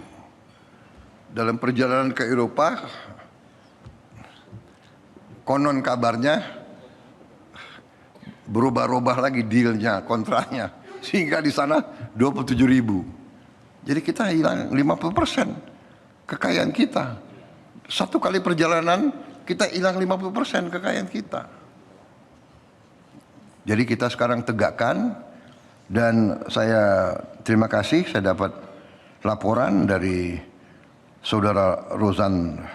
A: Dalam perjalanan ke Eropa, konon kabarnya berubah-ubah lagi dealnya, kontraknya, sehingga di sana 27.000. Jadi kita hilang 50% kekayaan kita. Satu kali perjalanan kita hilang 50% kekayaan kita. Jadi kita sekarang tegakkan, dan saya terima kasih saya dapat laporan dari saudara Rozan,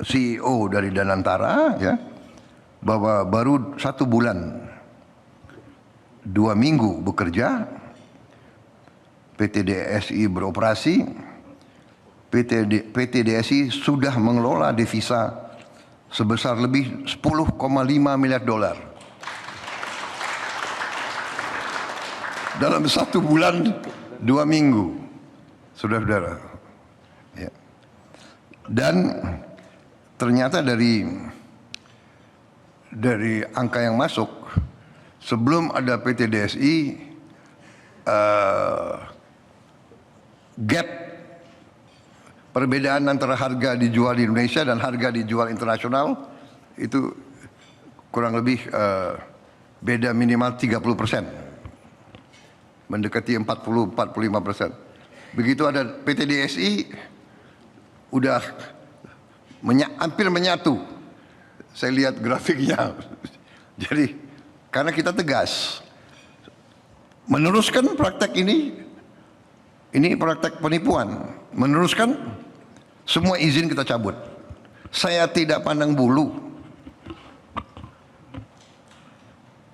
A: CEO dari Danantara, ya, bahwa baru 1 bulan 2 minggu bekerja, PT DSI beroperasi, PT DSI sudah mengelola devisa sebesar lebih 10,5 miliar dolar. Dalam 1 bulan 2 minggu, saudara-saudara. Ya. Dan ternyata dari angka yang masuk, sebelum ada PT DSI, gap perbedaan antara harga dijual di Indonesia dan harga dijual internasional itu kurang lebih beda minimal 30%. Mendekati 40-45%. Begitu ada PT DSI, udah hampir menyatu. Saya lihat grafiknya. Jadi karena kita tegas meneruskan praktek ini praktek penipuan. Meneruskan, semua izin kita cabut. Saya tidak pandang bulu.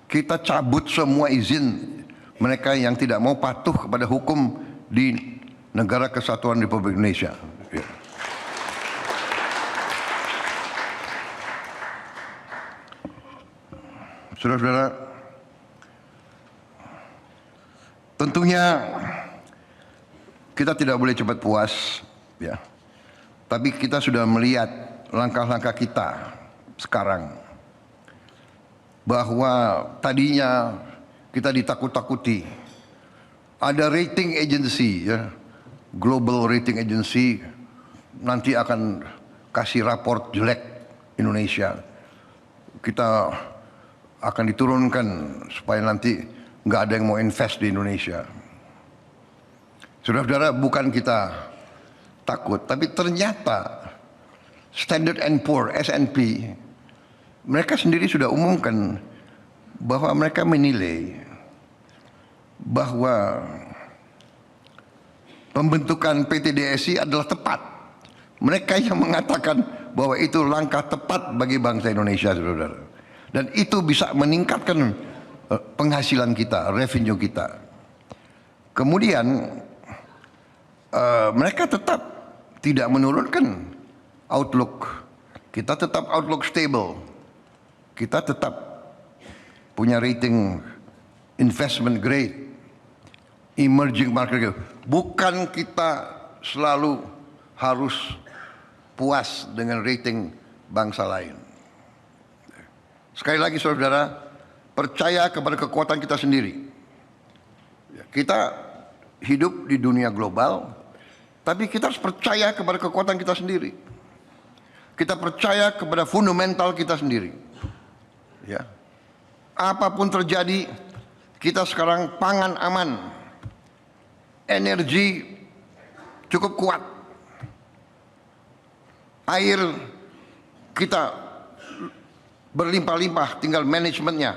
A: Kita cabut semua izin mereka yang tidak mau patuh kepada hukum di Negara Kesatuan Republik Indonesia. Saudara-saudara, tentunya kita tidak boleh cepat puas, ya. Tapi kita sudah melihat langkah-langkah kita sekarang, bahwa tadinya kita ditakut-takuti. Ada rating agency, ya, global rating agency, nanti akan kasih raport jelek Indonesia. Kita akan diturunkan supaya nanti nggak ada yang mau invest di Indonesia. Saudara-saudara, bukan kita takut, tapi ternyata Standard and Poor, S&P, mereka sendiri sudah umumkan bahwa mereka menilai bahwa pembentukan PT DSI adalah tepat. Mereka yang mengatakan bahwa itu langkah tepat bagi bangsa Indonesia, saudara. Dan itu bisa meningkatkan penghasilan kita, revenue kita. Kemudian mereka tetap tidak menurunkan outlook. Kita tetap outlook stable. Kita tetap punya rating investment grade, emerging market. Bukan kita selalu harus puas dengan rating bangsa lain. Sekali lagi saudara, percaya kepada kekuatan kita sendiri. Kita hidup di dunia global, tapi kita harus percaya kepada kekuatan kita sendiri. Kita percaya kepada fundamental kita sendiri. Ya. Apapun terjadi, kita sekarang pangan aman, energi cukup kuat, air kita berlimpah-limpah, tinggal manajemennya.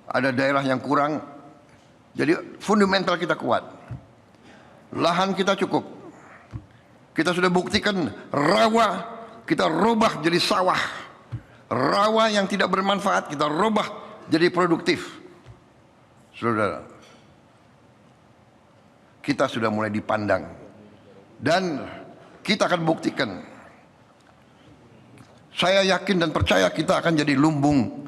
A: Ada daerah yang kurang, jadi fundamental kita kuat. Lahan kita cukup. Kita sudah buktikan rawa kita rubah jadi sawah. Rawa yang tidak bermanfaat kita rubah jadi produktif. Saudara, kita sudah mulai dipandang. Dan kita akan buktikan. Saya yakin dan percaya kita akan jadi lumbung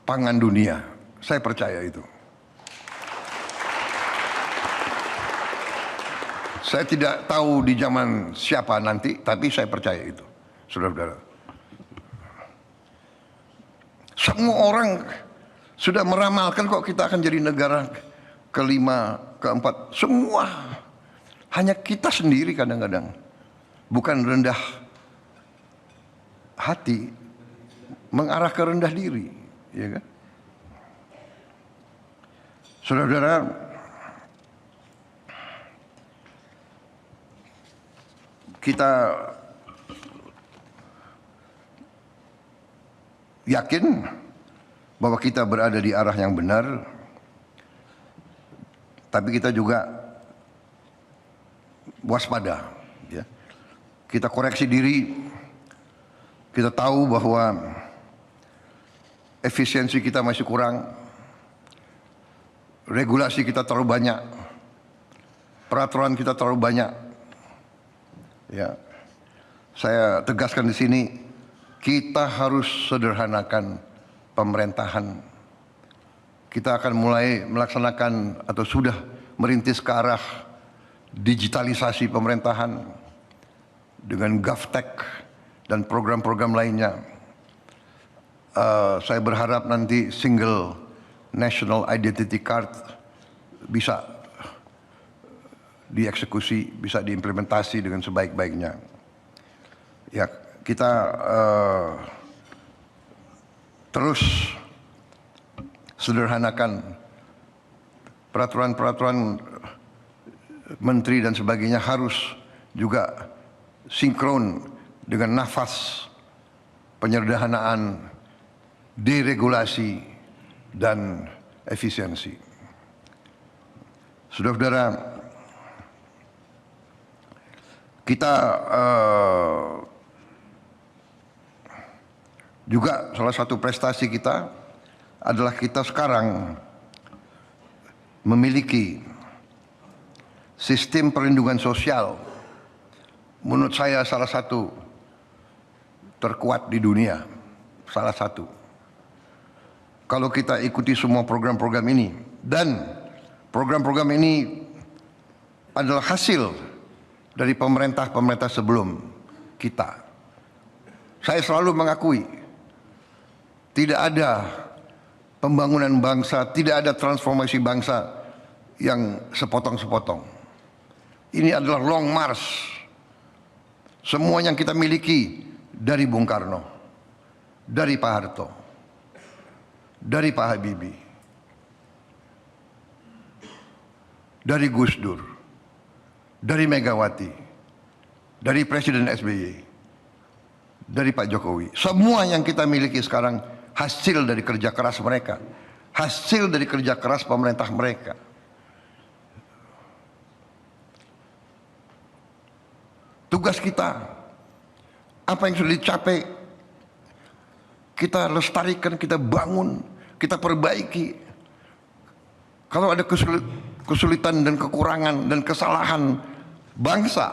A: pangan dunia. Saya percaya itu. Saya tidak tahu di zaman siapa nanti, tapi saya percaya itu, saudara-saudara. Semua orang sudah meramalkan kok kita akan jadi negara kelima, keempat. Semua. Hanya kita sendiri kadang-kadang. Bukan rendah hati, mengarah ke rendah diri. Ya kan? Saudara-saudara, kita yakin bahwa kita berada di arah yang benar, tapi kita juga waspada. Ya. Kita koreksi diri, kita tahu bahwa efisiensi kita masih kurang, regulasi kita terlalu banyak, peraturan kita terlalu banyak. Ya, saya tegaskan di sini, kita harus sederhanakan pemerintahan. Kita akan mulai melaksanakan atau sudah merintis ke arah digitalisasi pemerintahan dengan GovTech dan program-program lainnya. Saya berharap nanti single national identity card bisa dieksekusi, bisa diimplementasi dengan sebaik-baiknya. Ya, kita terus sederhanakan peraturan-peraturan menteri dan sebagainya, harus juga sinkron dengan nafas penyederhanaan, deregulasi, dan efisiensi. Saudara-saudara, kita juga salah satu prestasi kita adalah kita sekarang memiliki sistem perlindungan sosial, menurut saya salah satu terkuat di dunia, salah satu. kalau kita ikuti semua program-program ini, dan program-program ini adalah hasil dari pemerintah-pemerintah sebelum kita. Saya selalu mengakui tidak ada pembangunan bangsa, tidak ada transformasi bangsa yang sepotong-sepotong. Ini adalah long march. Semua yang kita miliki dari Bung Karno, dari Pak Harto, dari Pak Habibie, dari Gus Dur, dari Megawati, dari Presiden SBY, dari Pak Jokowi. Semua yang kita miliki sekarang hasil dari kerja keras mereka, hasil dari kerja keras pemerintah mereka. Tugas kita, apa yang sudah dicapai, kita lestarikan, kita bangun, kita perbaiki. Kalau ada kesulitan dan kekurangan dan kesalahan bangsa,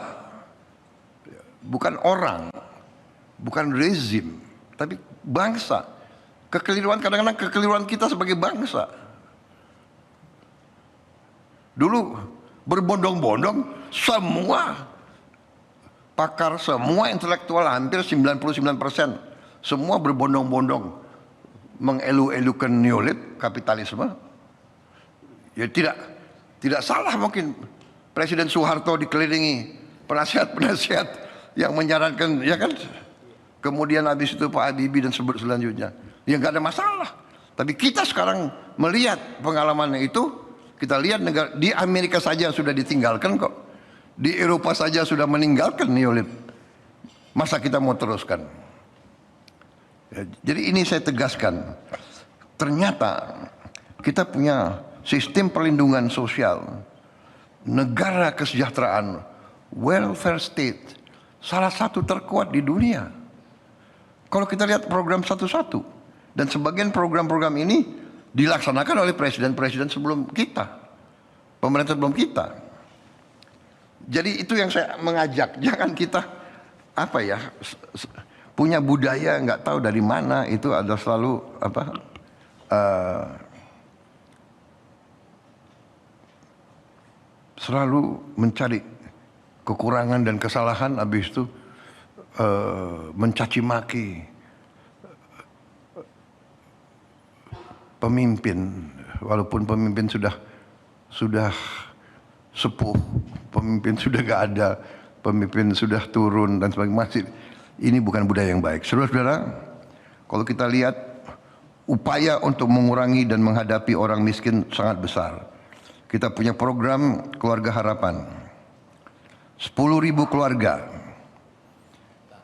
A: bukan orang, bukan rezim, tapi bangsa. Kekeliruan, kadang-kadang kekeliruan kita sebagai bangsa. Dulu berbondong-bondong semua pakar, semua intelektual, hampir 99%, semua berbondong-bondong mengelu-elukan neolib, kapitalisme. Ya tidak salah mungkin Presiden Soeharto dikelilingi penasihat-penasihat yang menyarankan, ya kan? Kemudian habis itu Pak Habibie dan selanjutnya. Ya nggak ada masalah. Tapi kita sekarang melihat pengalaman itu, kita lihat negara di Amerika saja sudah ditinggalkan kok. Di Eropa saja sudah meninggalkan neolib. Masa kita mau teruskan? Ya, jadi ini saya tegaskan. Ternyata kita punya sistem perlindungan sosial, negara kesejahteraan, welfare state, salah satu terkuat di dunia. Kalau kita lihat program satu-satu, dan sebagian program-program ini dilaksanakan oleh presiden-presiden sebelum kita, pemerintah sebelum kita. Jadi itu yang saya mengajak, jangan kita punya budaya nggak tahu dari mana, itu ada selalu selalu mencari kekurangan dan kesalahan, habis itu mencaci maki pemimpin, walaupun pemimpin sudah sepuh, pemimpin sudah gak ada, pemimpin sudah turun dan sebagainya. Ini bukan budaya yang baik. Saudara-saudara, kalau kita lihat upaya untuk mengurangi dan menghadapi orang miskin sangat besar. Kita punya program Keluarga Harapan. 10.000 keluarga.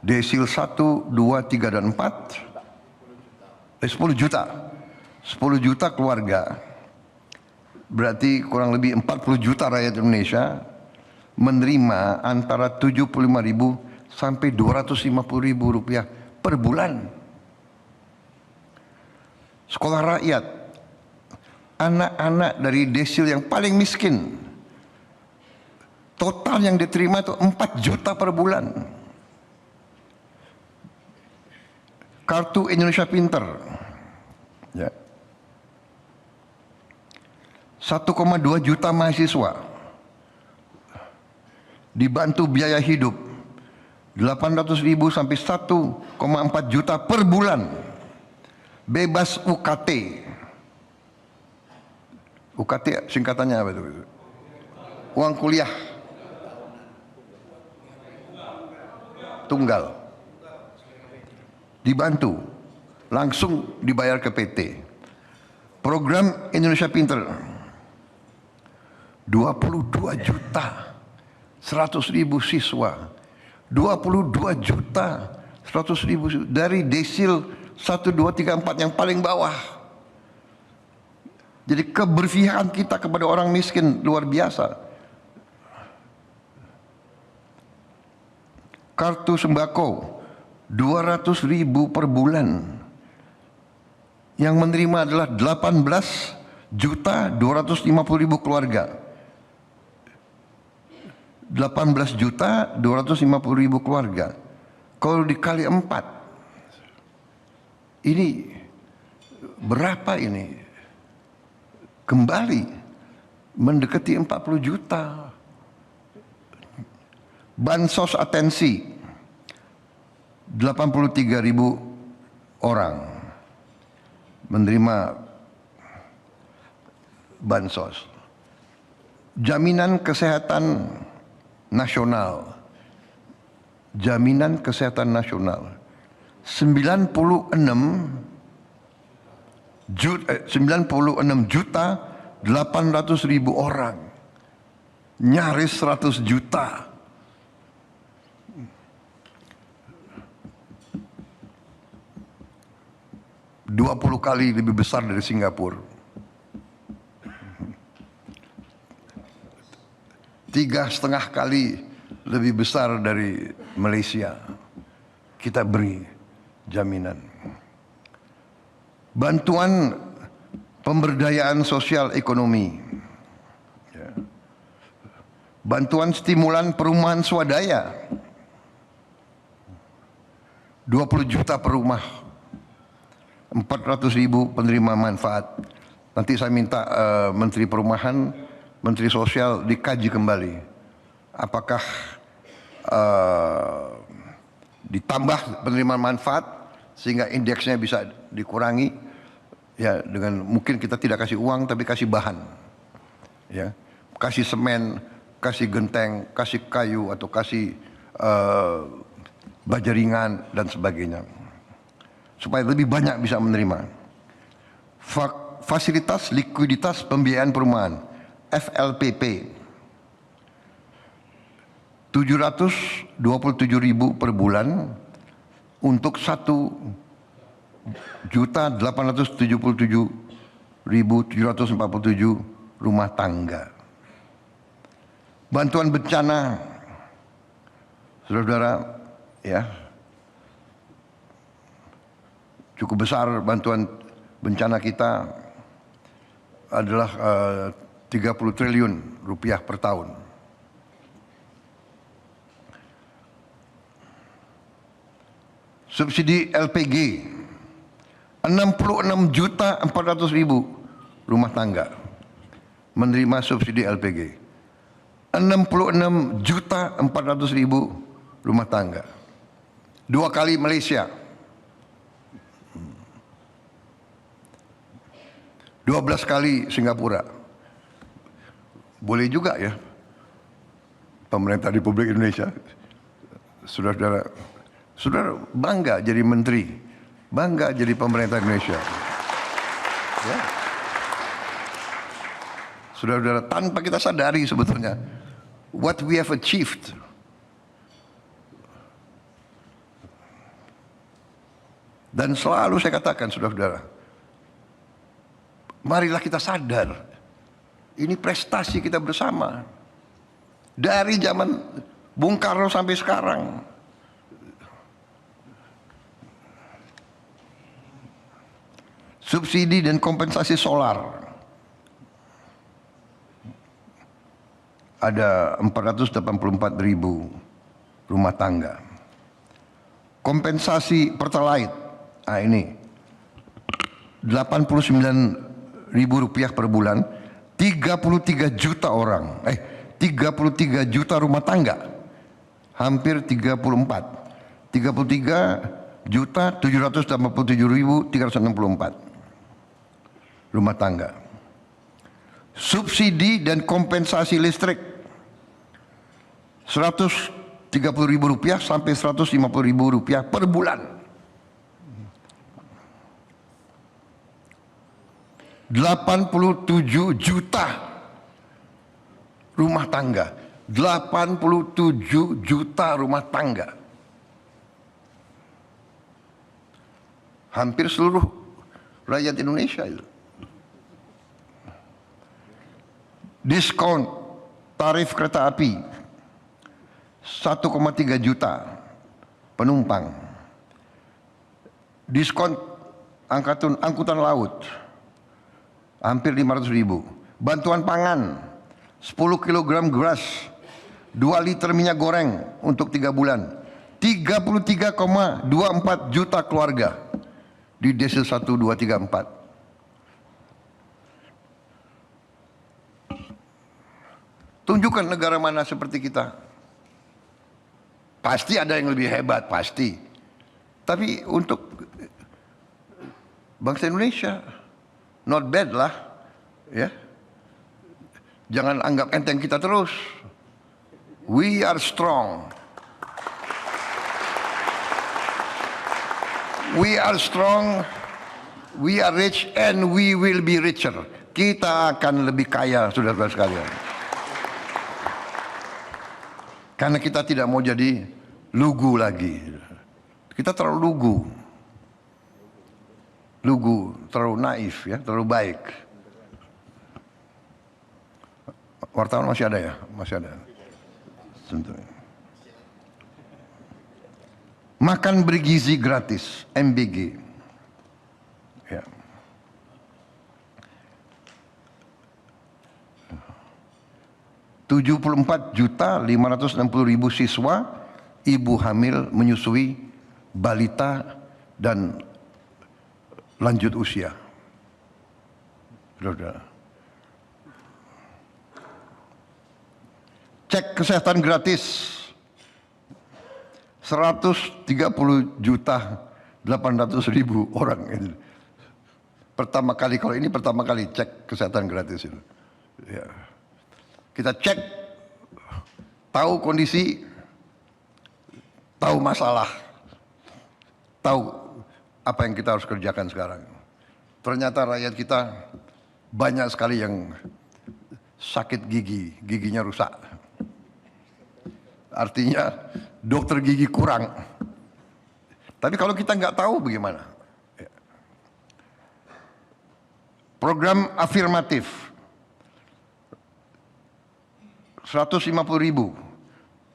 A: Desil 1, 2, 3, dan 4. 10 juta. 10 juta keluarga. Berarti kurang lebih 40 juta rakyat Indonesia menerima antara 75.000 sampai 250.000 rupiah per bulan. Sekolah rakyat, anak-anak dari desil yang paling miskin, total yang diterima itu 4 juta per bulan. Kartu Indonesia Pintar, ya. 1,2 juta mahasiswa dibantu biaya hidup 800.000 sampai 1,4 juta per bulan, bebas UKT. UKT singkatannya apa itu? Uang kuliah tunggal, dibantu langsung dibayar ke PT. Program Indonesia Pintar 22 juta 100.000 siswa, 22 juta 100.000 dari desil 1, 2, 3, 4 yang paling bawah. Jadi keberpihakan kita kepada orang miskin luar biasa. Kartu sembako 200.000 per bulan. Yang menerima adalah 18 juta 250.000 keluarga. 18 juta 250.000 keluarga. Kalau dikali 4, ini berapa ini? Kembali mendekati 40 juta. Bansos atensi 83.000 orang menerima bansos. Jaminan kesehatan nasional. Jaminan kesehatan nasional 96 juta 800.000 orang, nyaris 100 juta. Dua 20 kali lebih besar dari Singapura. 3,5 kali lebih besar dari Malaysia. Kita beri jaminan. Bantuan pemberdayaan sosial ekonomi. Bantuan stimulan perumahan swadaya. 20 juta per rumah. 400.000 penerima manfaat. Nanti saya minta Menteri Perumahan, Menteri Sosial dikaji kembali. Apakah ditambah penerima manfaat sehingga indeksnya bisa dikurangi, ya, dengan mungkin kita tidak kasih uang tapi kasih bahan, ya, kasih semen, kasih genteng, kasih kayu atau kasih baja ringan dan sebagainya, supaya lebih banyak bisa menerima. Fasilitas likuiditas pembiayaan perumahan FLPP 727.000 per bulan untuk 1.877.747 rumah tangga. Bantuan bencana, saudara-saudara, ya, cukup besar bantuan bencana kita adalah 30 triliun rupiah per tahun. Subsidi LPG 66.400.000 rumah tangga menerima subsidi LPG. 66.400.000 rumah tangga. 2 kali Malaysia. 12 kali Singapura. Boleh juga ya pemerintah Republik Indonesia. Saudara-saudara, saudara bangga jadi menteri, bangga jadi pemerintah Indonesia. Ya. Saudara-saudara, tanpa kita sadari sebetulnya what we have achieved. Dan selalu saya katakan, saudara-saudara, marilah kita sadar, ini prestasi kita bersama. Dari zaman Bung Karno sampai sekarang. Subsidi dan kompensasi solar. Ada 484.000 rumah tangga. Kompensasi pertalite, nah ini 89.000 rupiah per bulan, 33 juta orang, 33 juta rumah tangga, hampir 33 juta 787.364 rumah tangga. Subsidi dan kompensasi listrik 130.000 rupiah sampai 150.000 rupiah per bulan. 87 juta rumah tangga, 87 juta rumah tangga. Hampir seluruh rakyat Indonesia itu. Diskon tarif kereta api 1,3 juta penumpang. Diskon angkutan laut hampir 500.000. Bantuan pangan 10 kg beras, 2 liter minyak goreng untuk 3 bulan. 33,24 juta keluarga di Desil 1, 2, 3, 4. Tunjukkan negara mana seperti kita. Pasti ada yang lebih hebat, pasti. Tapi untuk bangsa Indonesia, not bad lah, ya. Jangan anggap enteng kita terus. We are strong. We are strong, we are rich, and we will be richer. Kita akan lebih kaya, saudara-saudara sekalian. Karena kita tidak mau jadi lugu lagi. Kita terlalu lugu. Lugu, terlalu naif, ya, terlalu baik. Wartawan masih ada ya? Masih ada. Tentunya. Makan bergizi gratis, MBG. Ya. .74.560.000 siswa ibu hamil menyusui balita dan lanjut usia. Saudara. Cek kesehatan gratis 130.800.000 orang. Pertama kali, kalau ini pertama kali cek kesehatan gratis itu. Ya. Kita cek, tahu kondisi, tahu masalah, tahu apa yang kita harus kerjakan sekarang. Ternyata rakyat kita banyak sekali yang sakit gigi, giginya rusak. Artinya dokter gigi kurang. Tapi kalau kita nggak tahu bagaimana? Program afirmatif 150.000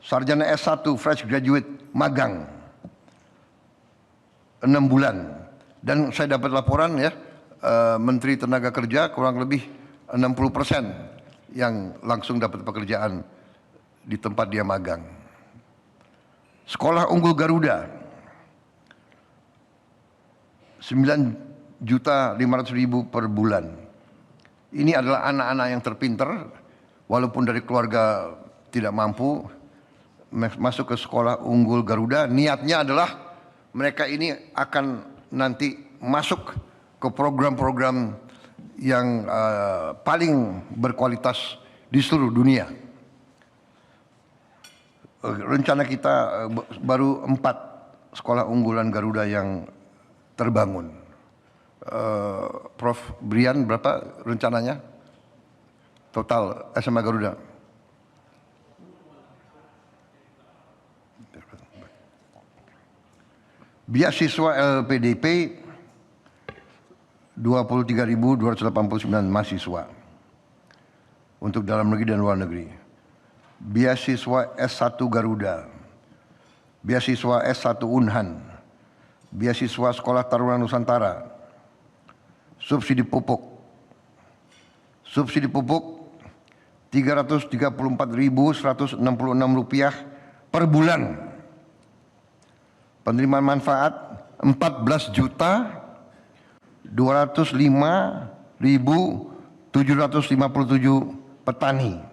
A: sarjana S1 fresh graduate magang 6 bulan. Dan saya dapat laporan ya, Menteri Tenaga Kerja kurang lebih 60% yang langsung dapat pekerjaan di tempat dia magang. Sekolah Unggul Garuda 9.500.000 per bulan. Ini adalah anak-anak yang terpinter, walaupun dari keluarga tidak mampu, masuk ke sekolah Unggul Garuda. Niatnya adalah mereka ini akan nanti masuk ke program-program yang paling berkualitas di seluruh dunia. Rencana kita baru 4 sekolah unggulan Garuda yang terbangun. Prof. Brian, berapa rencananya? Total SMA Garuda. Beasiswa LPDP 23.289 mahasiswa untuk dalam negeri dan luar negeri. Beasiswa S1 Garuda, beasiswa S1 Unhan, beasiswa Sekolah Taruna Nusantara, subsidi pupuk Rp334.166 per bulan. Penerimaan manfaat 14.205.757 petani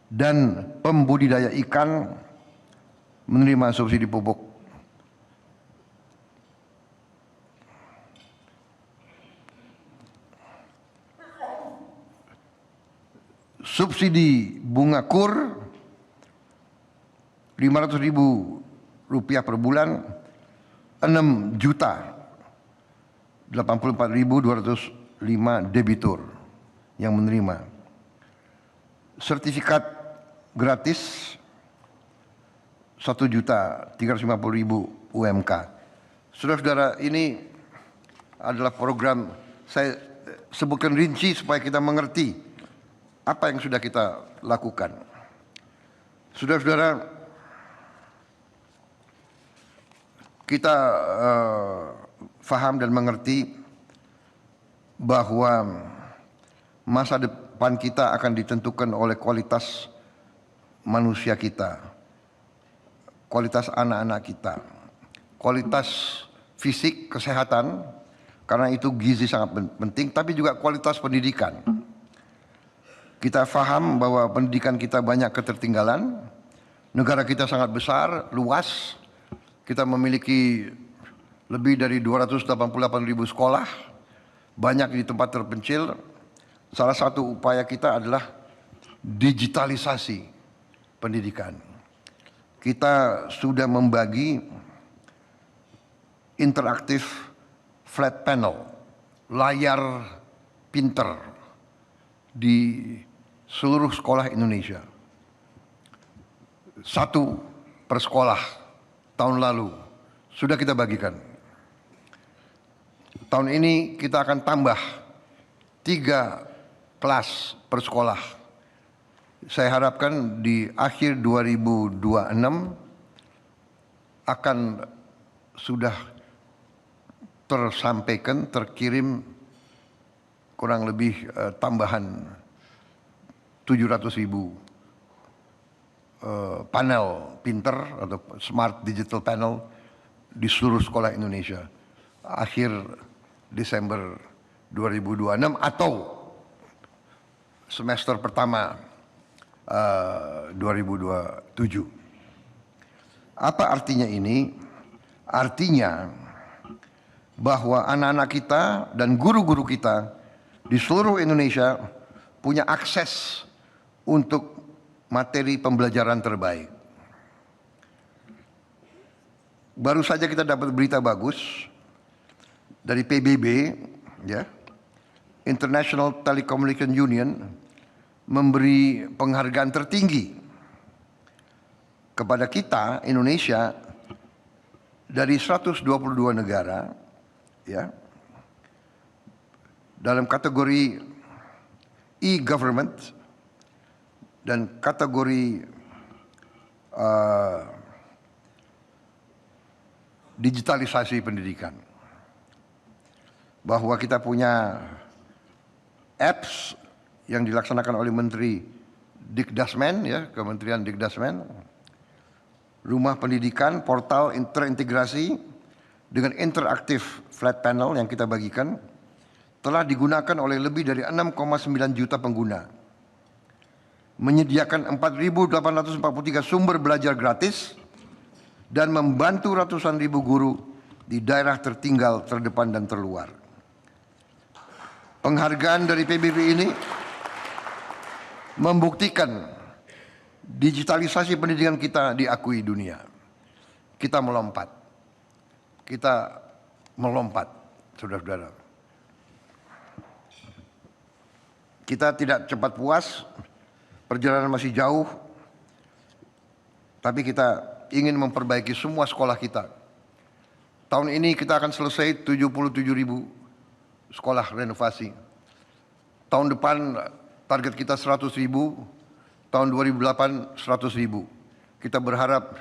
A: dan pembudidaya ikan menerima subsidi pupuk. Subsidi bunga kur Rp500.000 per bulan, 6.084.205 debitur yang menerima. Sertifikat gratis 1.350.000 UMK. Saudara-saudara, ini adalah program, saya sebutkan rinci supaya kita mengerti apa yang sudah kita lakukan. Saudara-saudara, kita faham dan mengerti bahwa masa depan kita akan ditentukan oleh kualitas manusia kita, kualitas anak-anak kita, kualitas fisik, kesehatan, karena itu gizi sangat penting, tapi juga kualitas pendidikan. Kita faham bahwa pendidikan kita banyak ketertinggalan. Negara kita sangat besar, luas. Kita memiliki lebih dari 288.000 sekolah, banyak di tempat terpencil. Salah satu upaya kita adalah digitalisasi pendidikan. Kita sudah membagi interaktif flat panel, layar pinter di seluruh sekolah Indonesia. 1 per sekolah tahun lalu sudah kita bagikan. Tahun ini kita akan tambah 3 kelas per sekolah. Saya harapkan di akhir 2026 akan sudah tersampaikan, terkirim kurang lebih tambahan 700.000 panel pinter atau smart digital panel di seluruh sekolah Indonesia akhir Desember 2026 atau semester pertama 2027. Apa artinya ini? Artinya bahwa anak-anak kita dan guru-guru kita di seluruh Indonesia punya akses untuk materi pembelajaran terbaik. Baru saja kita dapat berita bagus dari PBB, ya, International Telecommunication Union, memberi penghargaan tertinggi kepada kita Indonesia dari 122 negara, ya, dalam kategori e-government dan kategori digitalisasi pendidikan. Bahwa kita punya apps yang dilaksanakan oleh Menteri Dikdasmen, ya, Kementerian Dikdasmen, rumah pendidikan, portal terintegrasi dengan interaktif flat panel yang kita bagikan, telah digunakan oleh lebih dari 6,9 juta pengguna. Menyediakan 4.843 sumber belajar gratis dan membantu ratusan ribu guru di daerah tertinggal, terdepan dan terluar. Penghargaan dari PBB ini membuktikan digitalisasi pendidikan kita diakui dunia. Kita melompat. Kita melompat, saudara-saudara. Kita tidak cepat puas, perjalanan masih jauh, tapi kita ingin memperbaiki semua sekolah kita. Tahun ini kita akan selesai 77.000 sekolah renovasi. Tahun depan target kita 100.000, tahun 2008 100.000. Kita berharap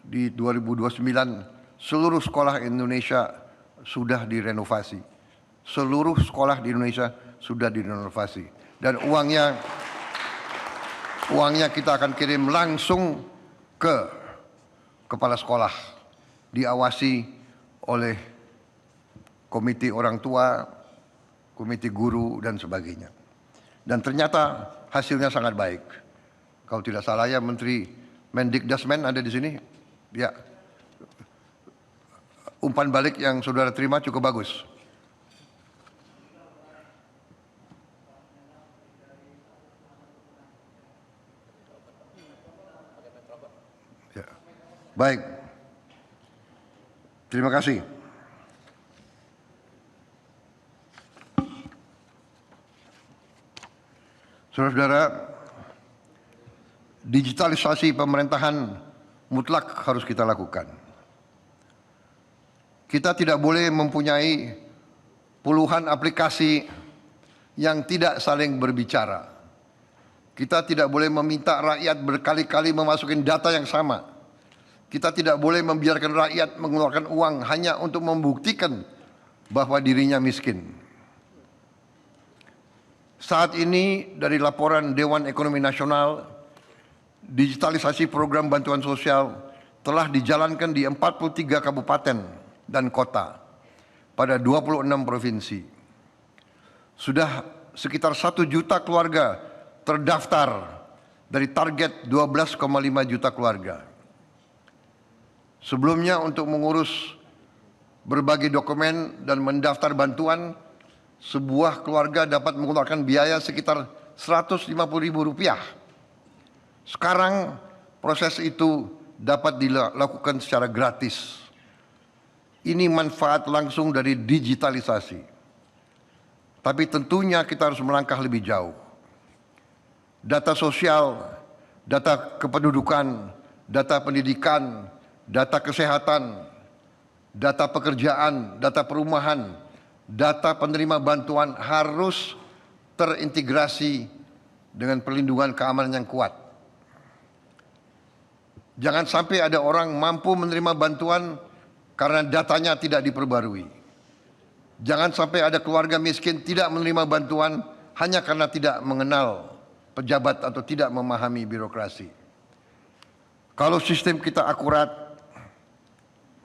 A: di 2029 seluruh sekolah Indonesia sudah direnovasi. Seluruh sekolah di Indonesia sudah direnovasi. Dan uangnya kita akan kirim langsung ke kepala sekolah, diawasi oleh komite orang tua, komite guru dan sebagainya. Dan ternyata hasilnya sangat baik. Kalau tidak salah ya Menteri Mendikdasmen ada di sini. Ya. Umpan balik yang saudara terima cukup bagus. Ya. Baik. Terima kasih. Saudara-saudara, digitalisasi pemerintahan mutlak harus kita lakukan. Kita tidak boleh mempunyai puluhan aplikasi yang tidak saling berbicara. Kita tidak boleh meminta rakyat berkali-kali memasukkan data yang sama. Kita tidak boleh membiarkan rakyat mengeluarkan uang hanya untuk membuktikan bahwa dirinya miskin. Saat ini dari laporan Dewan Ekonomi Nasional, digitalisasi program bantuan sosial telah dijalankan di 43 kabupaten dan kota pada 26 provinsi. Sudah sekitar 1 juta keluarga terdaftar dari target 12,5 juta keluarga. Sebelumnya untuk mengurus berbagai dokumen dan mendaftar bantuan, sebuah keluarga dapat mengeluarkan biaya sekitar Rp150.000. Sekarang proses itu dapat dilakukan secara gratis. Ini manfaat langsung dari digitalisasi. Tapi tentunya kita harus melangkah lebih jauh. Data sosial, data kependudukan, data pendidikan, data kesehatan, data pekerjaan, data perumahan, data penerima bantuan harus terintegrasi dengan perlindungan keamanan yang kuat. Jangan sampai ada orang mampu menerima bantuan karena datanya tidak diperbarui. Jangan sampai ada keluarga miskin tidak menerima bantuan hanya karena tidak mengenal pejabat atau tidak memahami birokrasi. Kalau sistem kita akurat,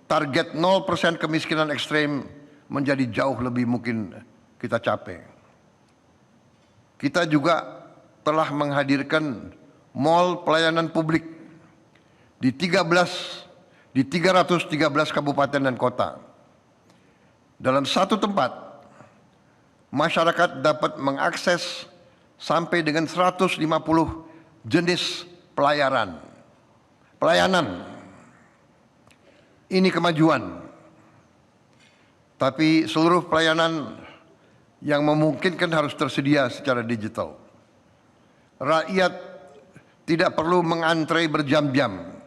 A: target 0% kemiskinan ekstrem menjadi jauh lebih mungkin kita capai. Kita juga telah menghadirkan mall pelayanan publik di 313 kabupaten dan kota. Dalam satu tempat, masyarakat dapat mengakses sampai dengan 150 jenis pelayanan. Ini kemajuan. Tapi seluruh pelayanan yang memungkinkan harus tersedia secara digital. Rakyat tidak perlu mengantre berjam-jam.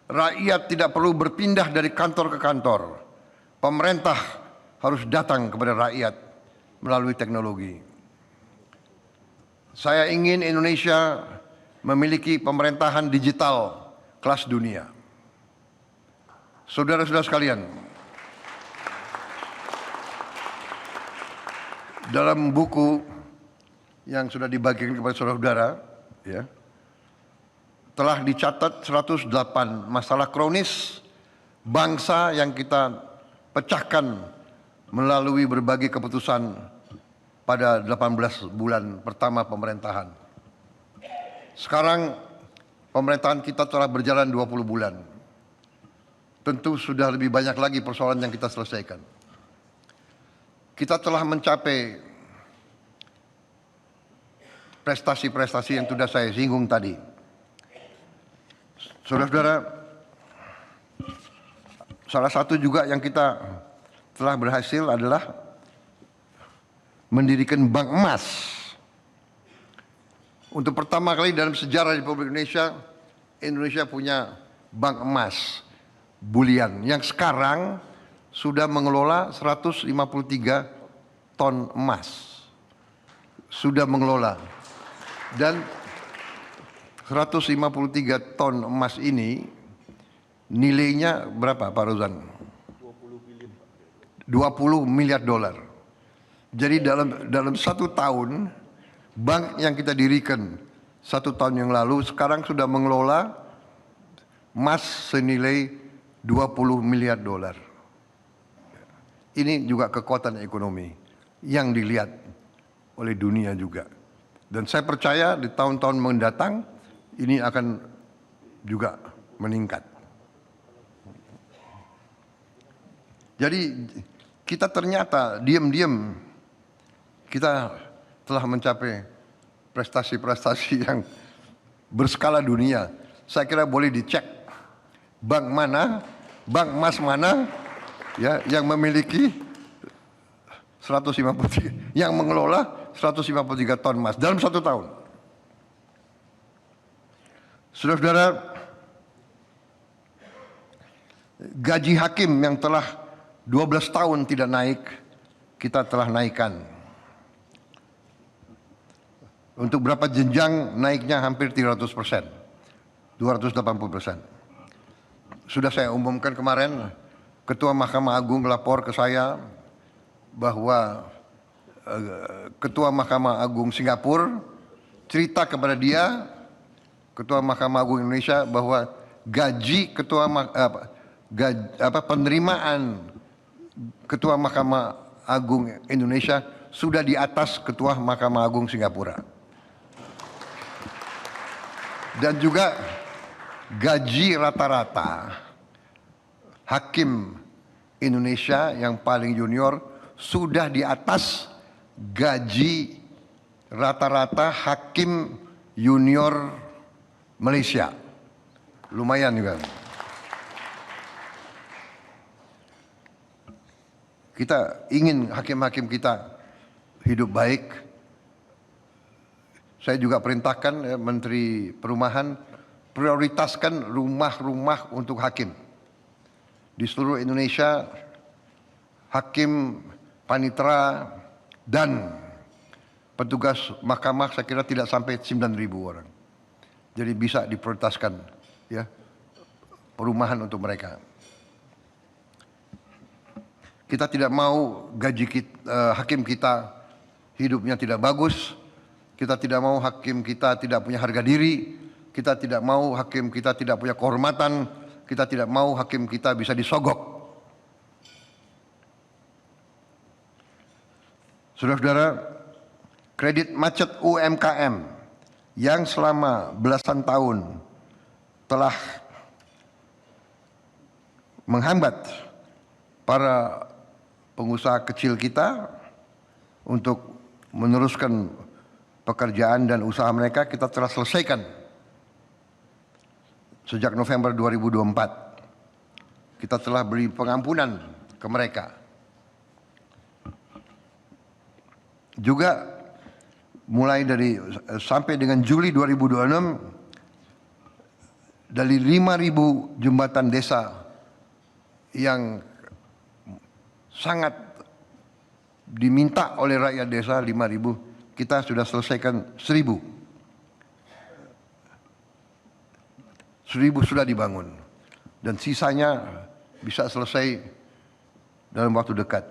A: Rakyat tidak perlu berpindah dari kantor ke kantor. Pemerintah harus datang kepada rakyat melalui teknologi. Saya ingin Indonesia memiliki pemerintahan digital kelas dunia. Saudara-saudara sekalian, dalam buku yang sudah dibagikan kepada saudara-saudara, ya, telah dicatat 108 masalah kronis bangsa yang kita pecahkan melalui berbagai keputusan pada 18 bulan pertama pemerintahan. Sekarang pemerintahan kita telah berjalan 20 bulan. Tentu sudah lebih banyak lagi persoalan yang kita selesaikan. Kita telah mencapai prestasi-prestasi yang sudah saya singgung tadi. Saudara-saudara, salah satu juga yang kita telah berhasil adalah mendirikan bank emas. Untuk pertama kali dalam sejarah Republik Indonesia, Indonesia punya bank emas bulian yang sekarang sudah mengelola 153 ton emas. Sudah mengelola. Dan 153 ton emas ini nilainya berapa Pak Rozan? 20 miliar dolar. Jadi dalam satu tahun, bank yang kita dirikan 1 tahun yang lalu sekarang sudah mengelola emas senilai 20 miliar dolar. Ini juga kekuatan ekonomi yang dilihat oleh dunia juga. Dan saya percaya di tahun-tahun mendatang ini akan juga meningkat. Jadi kita ternyata diam-diam kita telah mencapai prestasi-prestasi yang berskala dunia. Saya kira boleh dicek bank mana, bank emas mana ya yang memiliki 153, yang mengelola 153 ton emas dalam 1 tahun. Saudara-saudara, gaji hakim yang telah 12 tahun tidak naik, kita telah naikkan. Untuk berapa jenjang naiknya hampir 300%, 280%. Sudah saya umumkan kemarin, Ketua Mahkamah Agung lapor ke saya bahwa Ketua Mahkamah Agung Singapura cerita kepada dia, Ketua Mahkamah Agung Indonesia, bahwa gaji penerimaan Ketua Mahkamah Agung Indonesia sudah di atas Ketua Mahkamah Agung Singapura. Dan juga gaji rata-rata hakim Indonesia yang paling junior sudah di atas gaji rata-rata hakim junior Malaysia. Lumayan juga. Kita ingin hakim-hakim kita hidup baik. Saya juga perintahkan Menteri Perumahan prioritaskan rumah-rumah untuk hakim. Di seluruh Indonesia, hakim, panitera, dan petugas mahkamah saya kira tidak sampai 9.000 orang. Jadi bisa diprioritaskan ya perumahan untuk mereka. Kita tidak mau hakim kita hidupnya tidak bagus. Kita tidak mau hakim kita tidak punya harga diri. Kita tidak mau hakim kita tidak punya kehormatan. Kita tidak mau hakim kita bisa disogok. Saudara-saudara, kredit macet UMKM yang selama belasan tahun telah menghambat para pengusaha kecil kita untuk meneruskan pekerjaan dan usaha mereka, kita telah selesaikan sejak November 2024. Kita telah beri pengampunan ke mereka. Juga mulai dari sampai dengan Juli 2026 dari 5.000 jembatan desa yang sangat diminta oleh rakyat desa 5.000, kita sudah selesaikan 1.000 sudah dibangun dan sisanya bisa selesai dalam waktu dekat.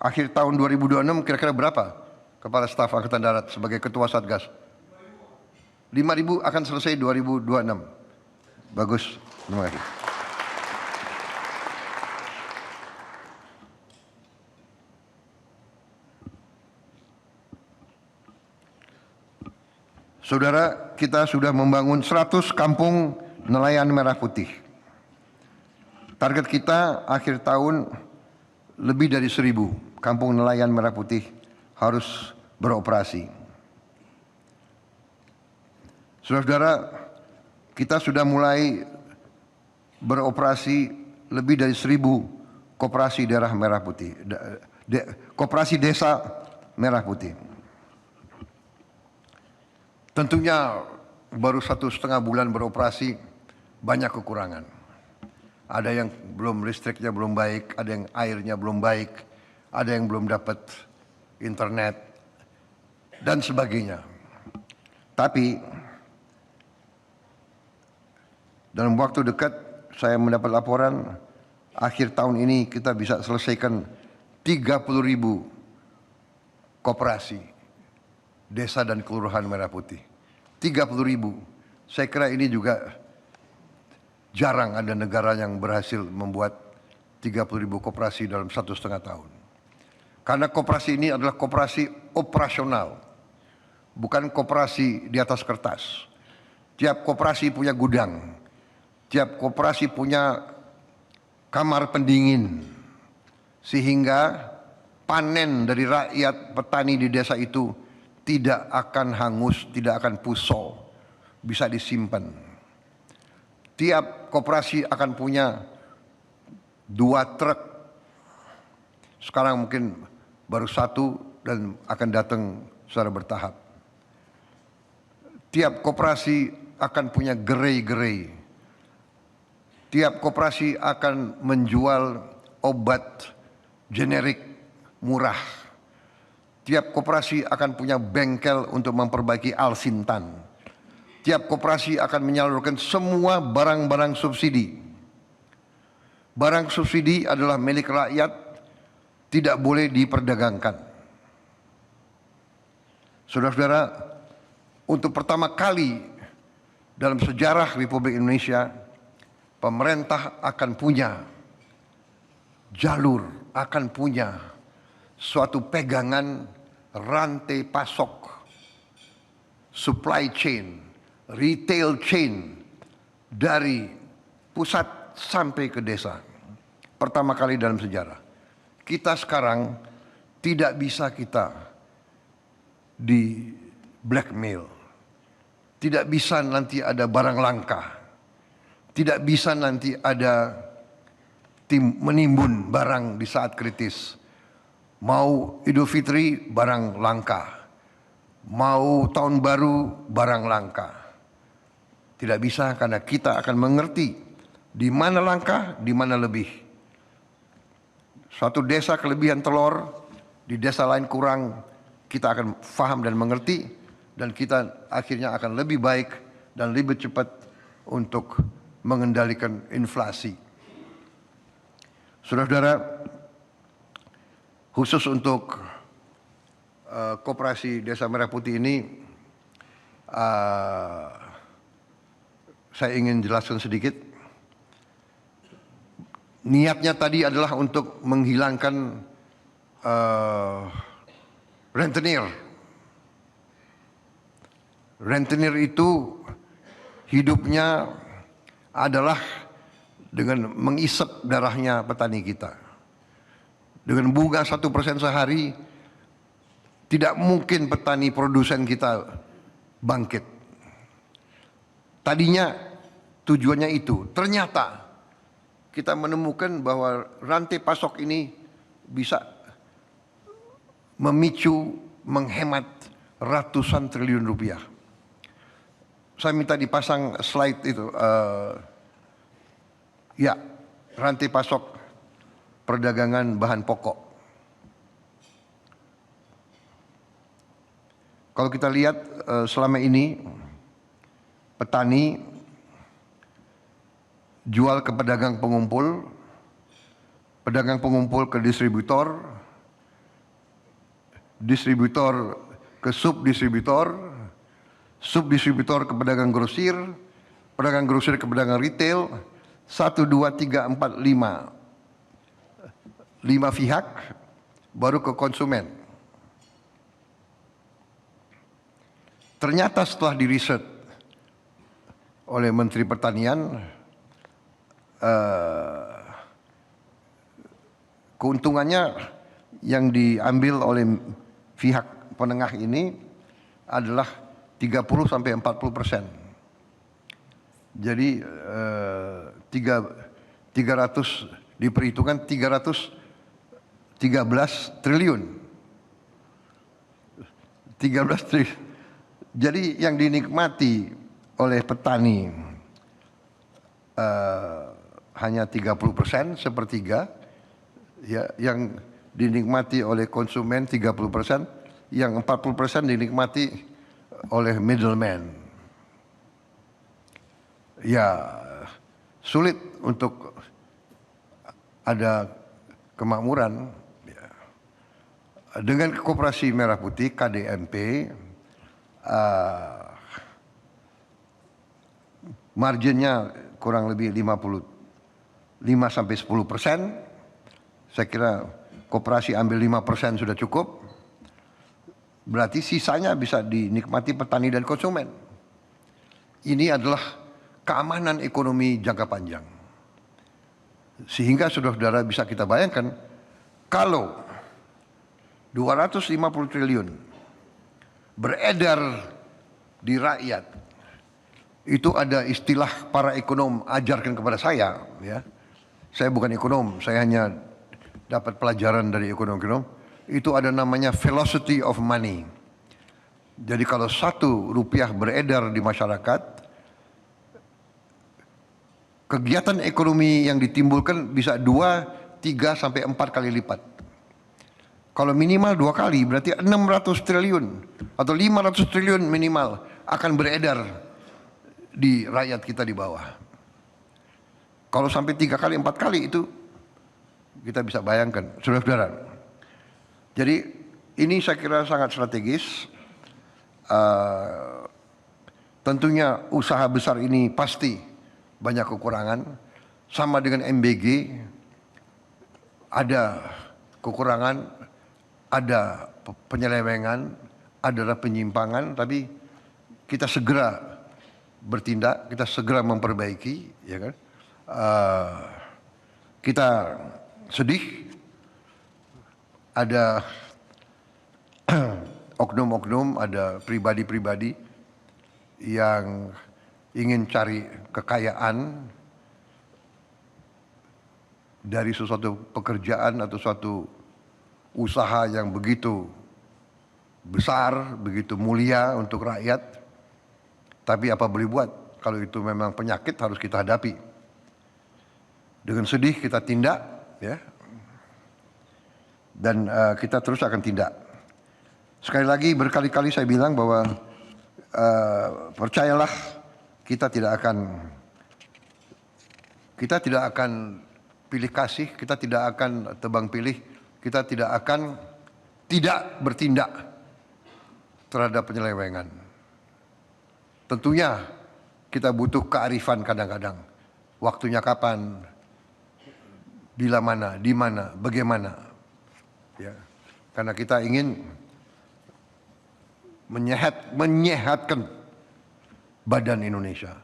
A: Akhir tahun 2026 kira-kira berapa Kepala Staf Angkatan Darat sebagai Ketua Satgas? 5.000 akan selesai 2026. Bagus, terima kasih. Saudara, kita sudah membangun 100 kampung nelayan merah putih. Target kita akhir tahun lebih dari 1.000 kampung nelayan merah putih harus beroperasi. Saudara-saudara, kita sudah mulai beroperasi lebih dari 1.000 koperasi daerah merah putih, koperasi desa merah putih. Tentunya baru 1,5 bulan beroperasi, banyak kekurangan. Ada yang belum listriknya belum baik, ada yang airnya belum baik, ada yang belum dapat internet, dan sebagainya. Tapi dalam waktu dekat saya mendapat laporan akhir tahun ini kita bisa selesaikan 30.000 koperasi desa dan kelurahan merah putih. 30.000. Saya kira ini juga jarang ada negara yang berhasil membuat 30.000 koperasi dalam 1,5 tahun. Karena koperasi ini adalah koperasi operasional, bukan koperasi di atas kertas. Tiap koperasi punya gudang, tiap koperasi punya kamar pendingin, sehingga panen dari rakyat petani di desa itu tidak akan hangus, tidak akan pusol, bisa disimpan. Tiap koperasi akan punya 2 truk. Sekarang mungkin baru 1 dan akan datang secara bertahap. Tiap koperasi akan punya gerai-gerai. Tiap koperasi akan menjual obat generik murah. Tiap koperasi akan punya bengkel untuk memperbaiki alsintan. Tiap koperasi akan menyalurkan semua barang-barang subsidi. Barang subsidi adalah milik rakyat, tidak boleh diperdagangkan. Saudara-saudara, untuk pertama kali dalam sejarah Republik Indonesia, pemerintah akan punya jalur, akan punya suatu pegangan rantai pasok, supply chain retail chain dari pusat sampai ke desa. Pertama kali dalam sejarah. Kita sekarang tidak bisa kita di blackmail. Tidak bisa nanti ada barang langka. Tidak bisa nanti ada tim menimbun barang di saat kritis. Mau Idul Fitri barang langka. Mau tahun baru barang langka. Tidak bisa karena kita akan mengerti di mana langka, di mana lebih. Suatu desa kelebihan telur, di desa lain kurang, kita akan faham dan mengerti, dan kita akhirnya akan lebih baik dan lebih cepat untuk mengendalikan inflasi. Saudara-saudara, khusus untuk Koperasi Desa Merah Putih ini, saya ingin jelaskan sedikit. Niatnya tadi adalah untuk menghilangkan rentenir. Rentenir itu hidupnya adalah dengan mengisap darahnya petani kita. Dengan bunga 1% sehari, tidak mungkin petani produsen kita bangkit. Tadinya tujuannya itu. Ternyata kita menemukan bahwa rantai pasok ini bisa memicu, menghemat ratusan triliun rupiah. Saya minta dipasang slide itu. Ya, rantai pasok perdagangan bahan pokok. Kalau kita lihat selama ini petani jual ke pedagang pengumpul ke distributor, distributor ke subdistributor, subdistributor ke pedagang grosir ke pedagang retail, 1, 2, 3, 4, 5 pihak, baru ke konsumen. Ternyata setelah diriset oleh Menteri Pertanian, keuntungannya yang diambil oleh pihak penengah ini adalah 30-40%. Jadi 300 diperhitungkan 313 triliun. 13 triliun. Jadi yang dinikmati oleh petani hanya 30%, sepertiga. Ya, yang dinikmati oleh konsumen 30%, yang 40% dinikmati oleh middleman. Ya, sulit untuk ada kemakmuran. Dengan Koperasi Merah Putih KDMP, marginnya kurang lebih 5-10%. Saya kira koperasi ambil 5% sudah cukup. Berarti sisanya bisa dinikmati petani dan konsumen. Ini adalah keamanan ekonomi jangka panjang. Sehingga saudara-saudara bisa kita bayangkan, kalau 250 triliun beredar di rakyat, itu ada istilah para ekonom ajarkan kepada saya. Ya, saya bukan ekonom, saya hanya dapat pelajaran dari ekonom-ekonom. Itu ada namanya velocity of money. Jadi kalau 1 rupiah beredar di masyarakat, kegiatan ekonomi yang ditimbulkan bisa 2, 3 sampai 4 kali lipat. Kalau minimal 2 kali berarti 600 triliun atau 500 triliun minimal akan beredar di rakyat kita di bawah. Kalau sampai 3 kali 4 kali itu kita bisa bayangkan, saudara-saudara. Jadi ini saya kira sangat strategis. Tentunya usaha besar ini pasti banyak kekurangan. Sama dengan MBG, ada kekurangan, ada penyelewengan, ada penyimpangan, tapi kita segera bertindak, kita segera memperbaiki, ya kan? Kita sedih ada oknum-oknum, ada pribadi-pribadi yang ingin cari kekayaan dari sesuatu pekerjaan atau suatu usaha yang begitu besar, begitu mulia untuk rakyat. Tapi apa boleh buat, kalau itu memang penyakit harus kita hadapi. Dengan sedih kita tindak, ya. Dan kita terus akan tindak. Sekali lagi berkali-kali saya bilang bahwa percayalah, kita tidak akan pilih kasih, kita tidak akan tebang pilih, kita tidak akan tidak bertindak terhadap penyelewengan. Tentunya kita butuh kearifan kadang-kadang. Waktunya kapan, bila mana, di mana, bagaimana. Ya. Karena kita ingin menyehatkan badan Indonesia.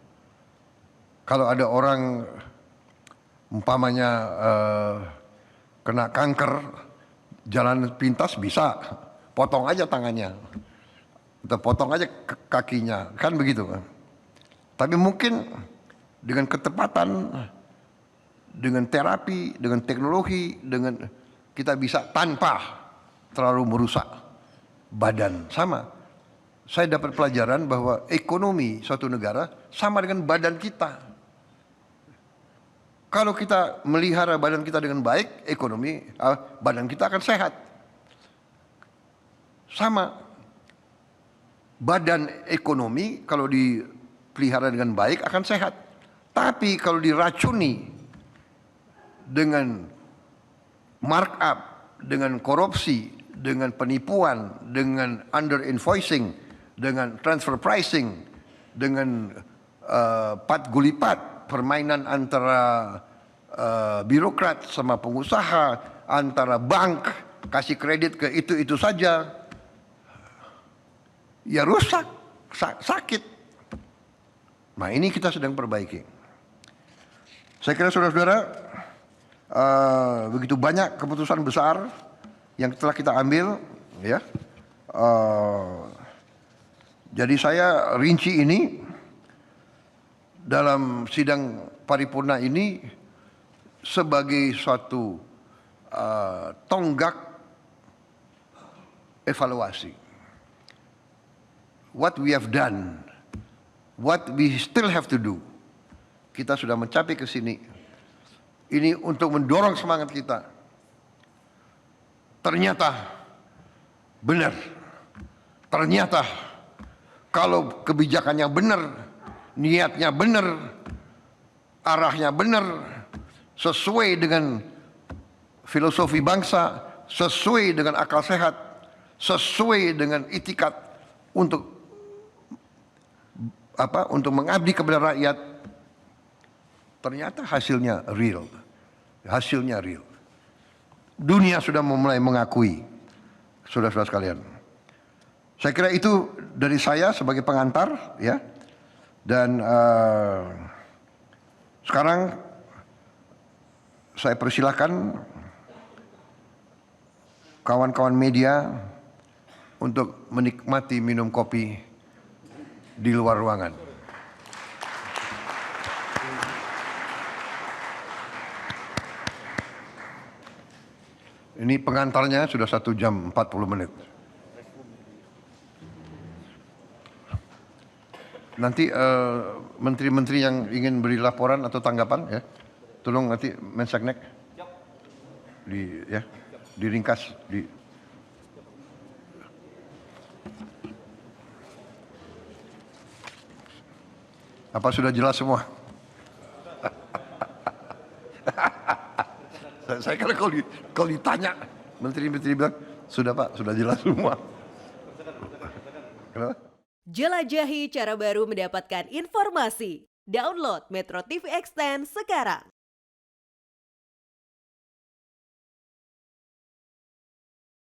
A: Kalau ada orang umpamanya kena kanker, jalan pintas bisa, potong aja tangannya, atau potong aja kakinya, kan begitu. Tapi mungkin dengan ketepatan, dengan terapi, dengan teknologi, dengan kita bisa tanpa terlalu merusak badan. Sama, saya dapat pelajaran bahwa ekonomi suatu negara sama dengan badan kita. Kalau kita melihara badan kita dengan baik, ekonomi badan kita akan sehat. Sama, badan ekonomi kalau dipelihara dengan baik akan sehat. Tapi kalau diracuni dengan markup, dengan korupsi, dengan penipuan, dengan under invoicing, dengan transfer pricing, dengan pat gulipat, permainan antara birokrat sama pengusaha, antara bank kasih kredit ke itu saja, ya rusak, sakit. Nah, ini kita sedang perbaiki. Saya kira saudara-saudara, begitu banyak keputusan besar yang telah kita ambil, ya. Jadi saya rinci ini dalam sidang paripurna ini sebagai suatu tonggak evaluasi. What we have done, what we still have to do. Kita sudah mencapai ke sini. Ini untuk mendorong semangat kita. Ternyata benar. Ternyata kalau kebijakannya benar, niatnya benar, arahnya benar, sesuai dengan filosofi bangsa, sesuai dengan akal sehat, sesuai dengan itikat untuk untuk mengabdi kepada rakyat, ternyata hasilnya real. Hasilnya real. Dunia sudah mulai mengakui, saudara-saudara sekalian. Saya kira itu dari saya sebagai pengantar, ya. Dan sekarang saya persilahkan kawan-kawan media untuk menikmati minum kopi di luar ruangan. Ini pengantarnya sudah 1 jam 40 menit. Nanti menteri-menteri yang ingin beri laporan atau tanggapan, ya, tolong nanti Mensagnek diringkas. Apa sudah jelas semua? Saya kira kalau ditanya menteri-menteri bilang sudah Pak, sudah jelas semua. Kenapa?
B: Jelajahi cara baru mendapatkan informasi. Download Metro TV Extend sekarang.